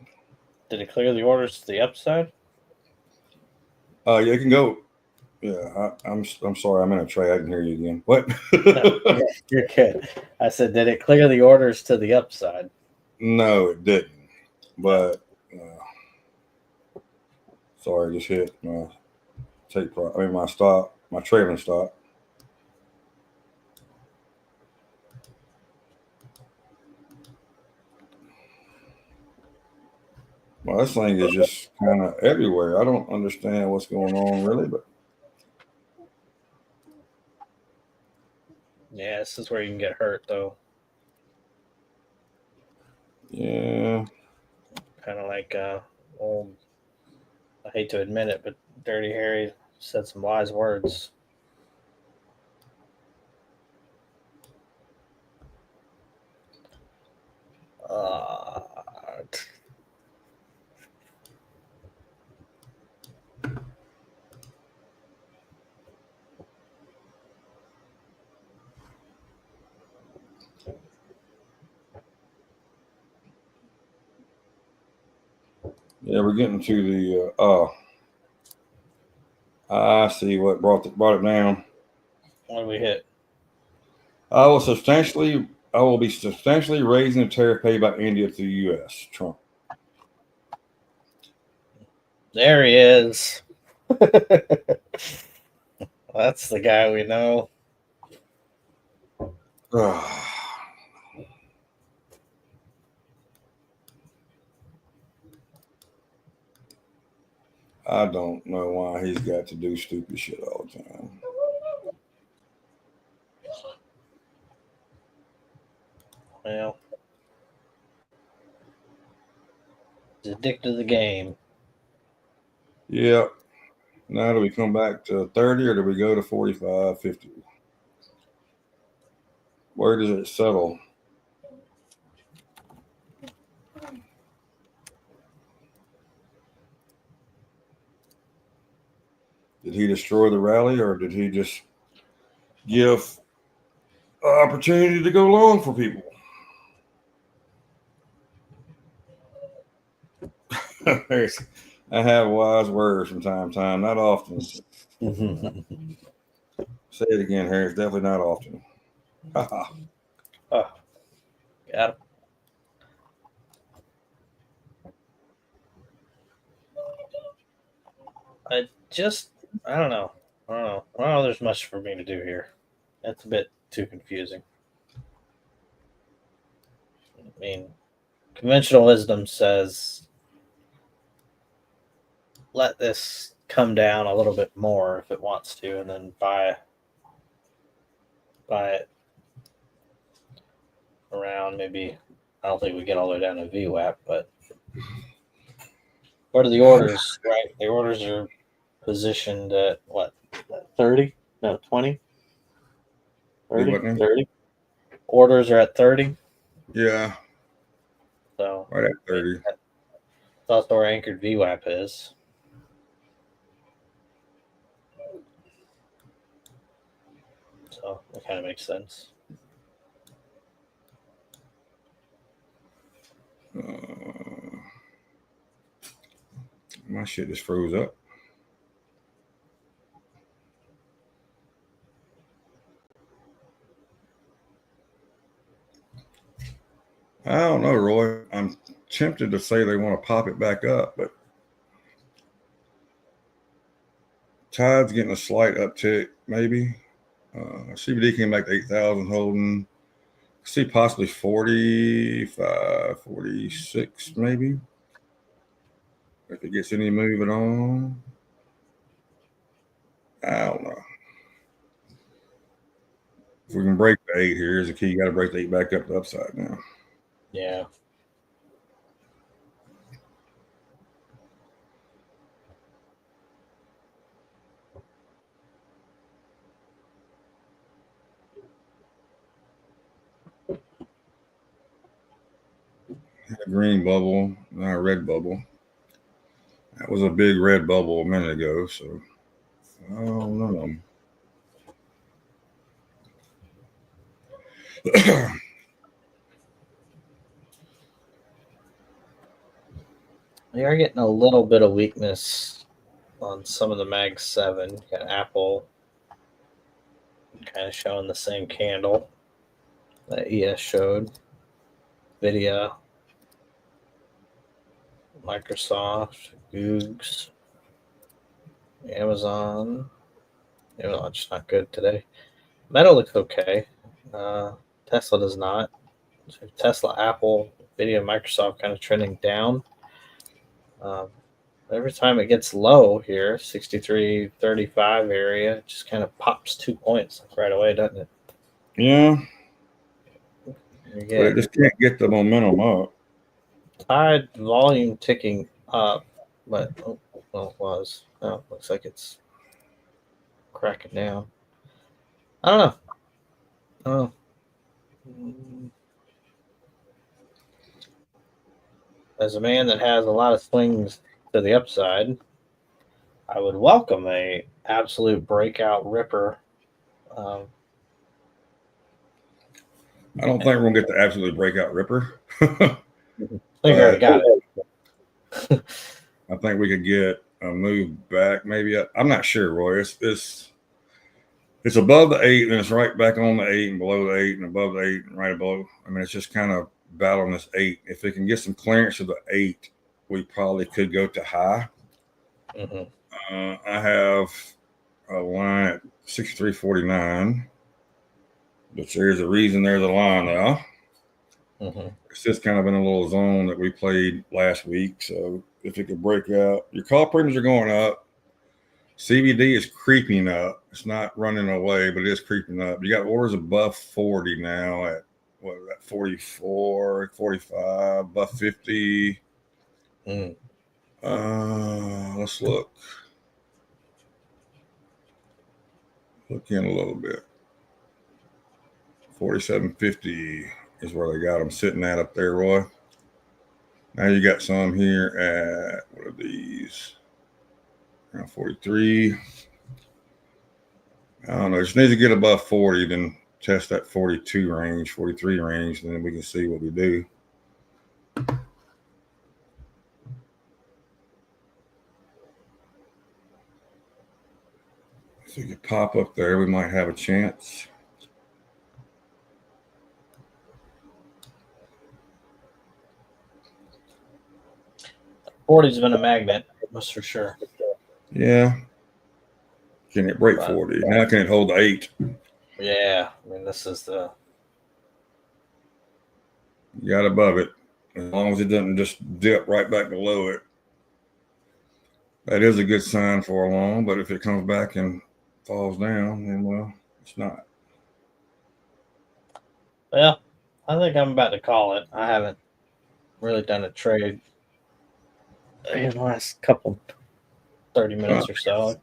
B: Did it clear the orders to the upside?
A: Yeah, you can go. Yeah, I'm sorry. I'm in a trade. I didn't hear you again. What?
B: No, you're good. I said, did it clear the orders to the upside?
A: No, it didn't. But sorry, just hit my my stop, my trailing stop. Well, this thing is just kind of everywhere. I don't understand what's going on really, but
B: Yeah, this is where you can get hurt though.
A: yeah.
B: Kind of like old. I hate to admit it, but Dirty Harry said some wise words.
A: Yeah, we're getting to the I see what brought it down.
B: What do we hit?
A: I will be substantially raising the tariff paid by India to the U.S. Trump.
B: There he is. That's the guy we know.
A: I don't know why he's got to do stupid shit all the time.
B: Well, he's addicted to the game.
A: Yeah. Now do we come back to 30 or do we go to 45, 50? Where does it settle? Did he destroy the rally or did he just give opportunity to go long for people? I have wise words from time to time, not often. Say it again, Harry. It's definitely not often.
B: Oh, got him. I don't know. I don't know. I don't know there's much for me to do here. That's a bit too confusing. I mean, conventional wisdom says let this come down a little bit more if it wants to, and then buy it around maybe. I don't think we get all the way down to VWAP, but what are the orders? Right, the orders are positioned at what? 30? No, 20? 30? 30? Orders are at 30.
A: Yeah.
B: So
A: right at 30.
B: That's where anchored VWAP is. So that kind of makes sense.
A: My shit just froze up. I don't know, Roy. I'm tempted to say they want to pop it back up, but Tide's getting a slight uptick, maybe. CBD came back to 8,000 holding. See possibly 45, 46 maybe. If it gets any moving on. I don't know. If we can break the 8 here, here's the key. You got to break the 8 back up the upside now.
B: Yeah.
A: a green bubble, not a red bubble. That was a big red bubble a minute ago. So, oh no.
B: We are getting a little bit of weakness on some of the Mag 7. You got Apple kind of showing the same candle that ES showed. Nvidia, Microsoft, Googs, Amazon. Amazon's not good today. Meta looks okay. Tesla does not. So Tesla, Apple, Nvidia, Microsoft kind of trending down. Every time it gets low here, 63.35 area, it just kind of pops 2 points right away, doesn't it?
A: Yeah. But it just can't get the momentum up.
B: Tide volume ticking up, but well, it was. Oh, looks like it's cracking down. I don't know. Oh. As a man that has a lot of swings to the upside, I would welcome a absolute breakout ripper.
A: I don't think we're gonna get the absolute breakout ripper.
B: I think we already got it.
A: I think we could get a move back, maybe. I'm not sure, Roy. It's above the 8, and it's right back on the 8, and below the 8, and above the 8, and right below. I mean, it's just kind of battling this 8. If it can get some clearance of the 8, we probably could go to high. I have a line at 63.49, but there's a reason there's a line now. It's just kind of in a little zone that we played last week. So if it could break out, your call premiums are going up. CVD is creeping up. It's not running away, but it is creeping up. You got orders above 40 now at what is that, 44, 45, above 50. Let's look. Look in a little bit. 47.50 is where they got them sitting at up there, Roy. Now you got some here at, what are these? Around 43. I don't know. Just need to get above 40, then test that 42 range, 43 range, and then we can see what we do. If we could pop up there, we might have a chance.
B: $40's been a magnet, that's for sure.
A: Yeah. Can it break 40? Now can it hold 8?
B: Yeah. I mean, this is the...
A: You got above it. As long as it doesn't just dip right back below it. That is a good sign for a long, but if it comes back and falls down, then, well, it's not.
B: Well, I think I'm about to call it. I haven't really done a trade in the last couple 30 minutes or so.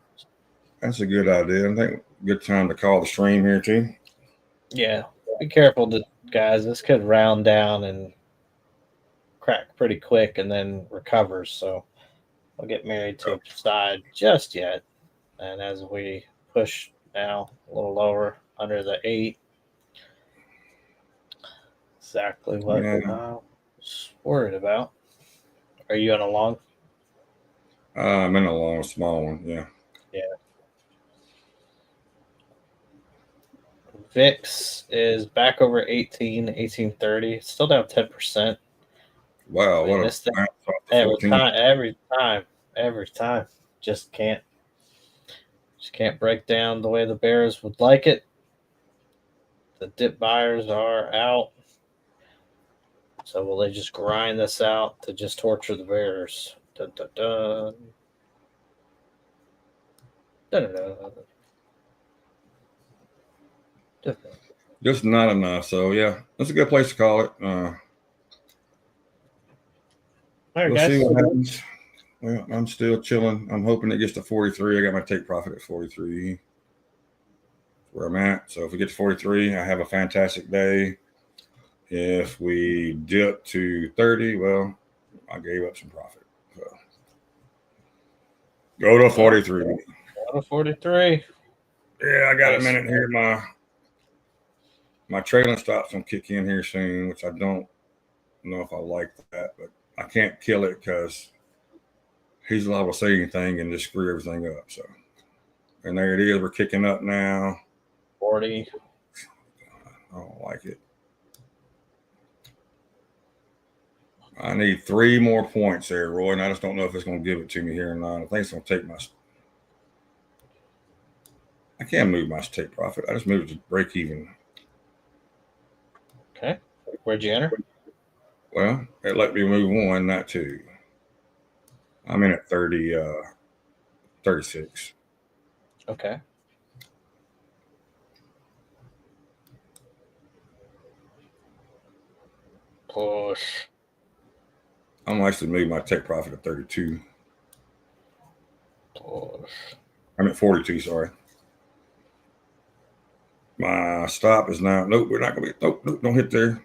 A: That's a good idea. I think good time to call the stream here too.
B: Yeah, be careful, guys. This could round down and crack pretty quick and then recovers. So I'll get married to a side just yet. And as we push now a little lower under the 8, exactly what I was worried about. Are you on a long?
A: I'm in a long, small one. Yeah.
B: Yeah. VIX is back over 1830. It's still down 10%.
A: Wow, what
B: a every time. Just can't break down the way the bears would like it. The dip buyers are out. So will they just grind this out to just torture the bears? Dun, dun, dun. Dun, dun, dun. Dun, dun.
A: Just not enough. So yeah, that's a good place to call it.
B: All right,
A: we'll
B: guys.
A: See what happens. Well, I'm still chilling. I'm hoping it gets to 43. I got my take profit at 43. Where I'm at. So if we get to 43, I have a fantastic day. If we dip to 30, well, I gave up some profit. So go to 43.
B: Go to 43.
A: Yeah, I got a minute here. My trailing stop's gonna kick in here soon, which I don't know if I like that, but I can't kill it because he's liable to say anything and just screw everything up. So, and there it is. We're kicking up now.
B: 40.
A: I don't like it. I need 3 more points there, Roy, and I just don't know if it's going to give it to me here or not. I think it's going to take my. I can't move my take profit. I just moved it to break even.
B: Okay. Where'd you enter?
A: Well, it let me move 1, not 2. I'm in at 36.
B: Okay. Push.
A: I'm actually move my take profit to 32.
B: Push.
A: I'm at 42, sorry. My stop is now. Nope, we're not going to be. Nope, don't hit there.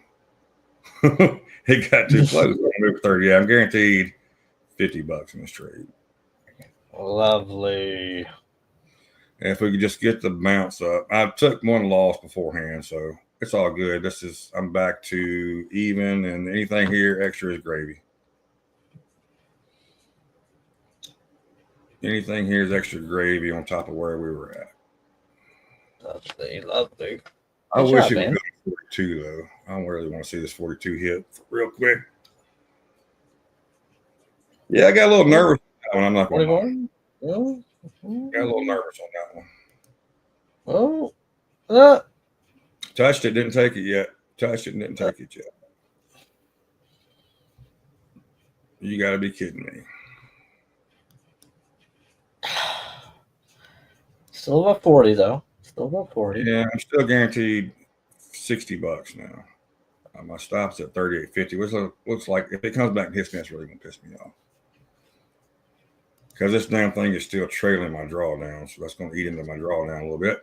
A: It got too close. I moved 30. Yeah, I'm guaranteed $50 in this trade.
B: Lovely.
A: And if we could just get the bounce up. I took 1 loss beforehand, so it's all good. I'm back to even, and anything here extra is gravy. Anything here is extra gravy on top of where we were at.
B: Lovely.
A: I wish it would go to 42, though. I don't really want to see this 42 hit real quick. Yeah, I got a little nervous on that one. I'm not going to lie. Got a little nervous on that one. Touched it, didn't take it yet. Touched it, didn't take it yet. You got to be kidding me.
B: Still above 40, though. Still above 40.
A: Yeah, I'm still guaranteed $60 now. My stop's at 38.50, which looks like if it comes back and hits me, that's really going to piss me off. Because this damn thing is still trailing my drawdown, so that's going to eat into my drawdown a little bit.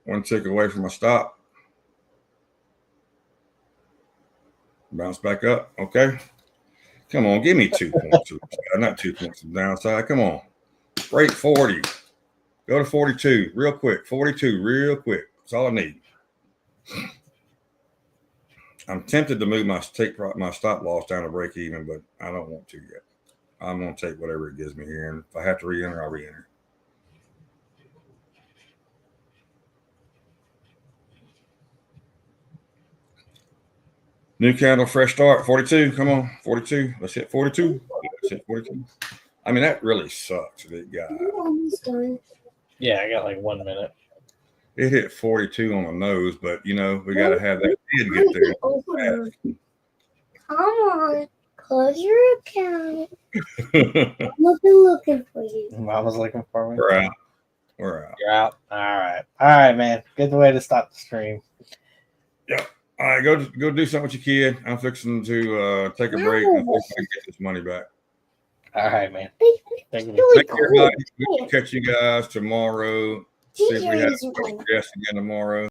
A: One tick away from my stop. Bounce back up. Okay. Come on, give me 2 points. Not 2 points of downside. Come on. Break 40. Go to 42 real quick. 42 real quick. That's all I need. I'm tempted to move my stop loss down to break even, but I don't want to yet. I'm going to take whatever it gives me here. And if I have to re-enter, I'll re-enter. New candle, fresh start. 42. Come on. 42. Let's hit 42. Let's hit 42. I mean, that really sucks. That guy.
B: Yeah, I got like 1 minute.
A: It hit 42 on the nose, but we got to have that head get there.
C: Come on, close your account. I'm looking for you.
B: Mama's looking for me.
A: We're out. We're out.
B: You're out. All right, man. Good way to stop the stream.
A: Yep. All right, go do something with your kid. I'm fixing to take a break and get this money back.
B: All right, man.
A: Thank you. Take care, buddy. We'll catch you guys tomorrow. See if we have a guest again tomorrow.